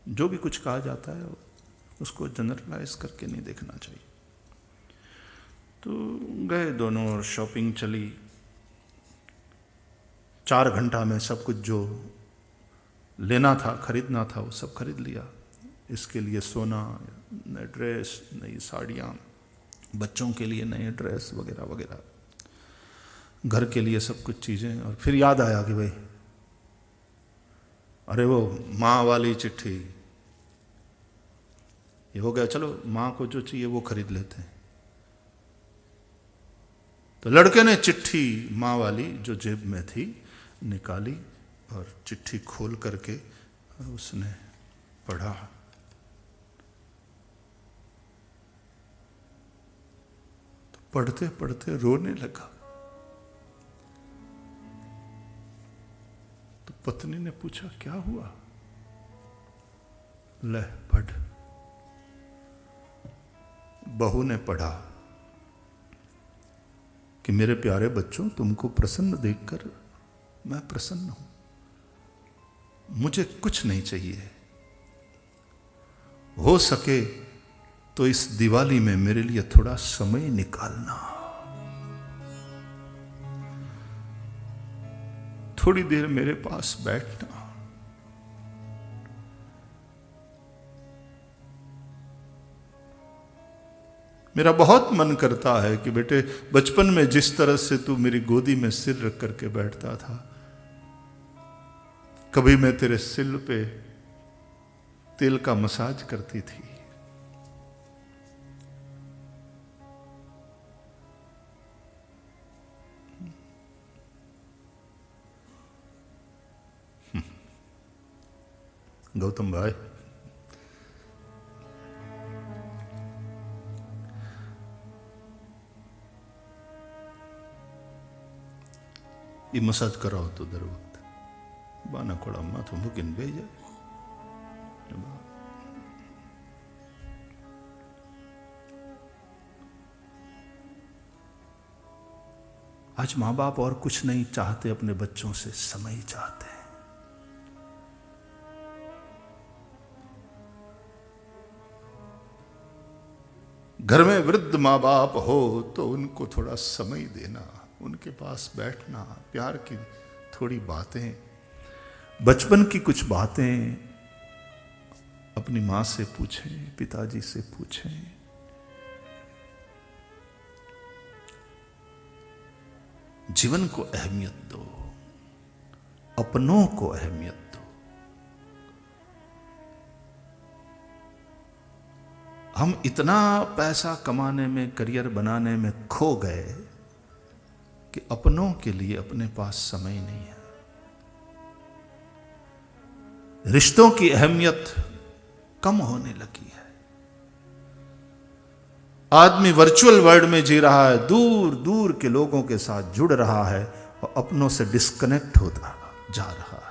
S2: जो भी कुछ कहा जाता है उसको जनरलाइज करके नहीं देखना चाहिए। तो गए दोनों और शॉपिंग चली। 4 घंटा में सब कुछ जो लेना था, खरीदना था, वो सब खरीद लिया। इसके लिए सोना, नए ड्रेस, नई साड़ियाँ, बच्चों के लिए नए ड्रेस वगैरह वगैरह, घर के लिए सब कुछ चीज़ें। और फिर याद आया कि भाई अरे वो माँ वाली चिट्ठी, ये हो गया, चलो माँ को जो चाहिए वो खरीद लेते हैं। तो लड़के ने चिट्ठी माँ वाली जो जेब में थी निकाली और चिट्ठी खोल करके उसने पढ़ा। तो पढ़ते पढ़ते रोने लगा। तो पत्नी ने पूछा क्या हुआ? ले पढ़। बहू ने पढ़ा कि मेरे प्यारे बच्चों, तुमको प्रसन्न देखकर मैं प्रसन्न हूं। मुझे कुछ नहीं चाहिए। हो सके तो इस दिवाली में मेरे लिए थोड़ा समय निकालना। थोड़ी देर मेरे पास बैठना। मेरा बहुत मन करता है कि बेटे, बचपन में जिस तरह से तू मेरी गोदी में सिर रख करके बैठता था, कभी मैं तेरे सिर पे तेल का मसाज करती थी। गौतम भाई, ये मसाज कराओ तो दर वक्त बाना कोड़ा माथो मुकिन बे जाए। आज मां बाप और कुछ नहीं चाहते, अपने बच्चों से समय ही चाहते हैं। घर में वृद्ध मां बाप हो तो उनको थोड़ा समय देना, उनके पास बैठना, प्यार की थोड़ी बातें, बचपन की कुछ बातें अपनी मां से पूछें, पिताजी से पूछें। जीवन को अहमियत दो, अपनों को अहमियत दो। हम इतना पैसा कमाने में, करियर बनाने में खो गए कि अपनों के लिए अपने पास समय नहीं है। रिश्तों की अहमियत कम होने लगी है। आदमी वर्चुअल वर्ल्ड में जी रहा है, दूर दूर के लोगों के साथ जुड़ रहा है और अपनों से डिस्कनेक्ट होता जा रहा है।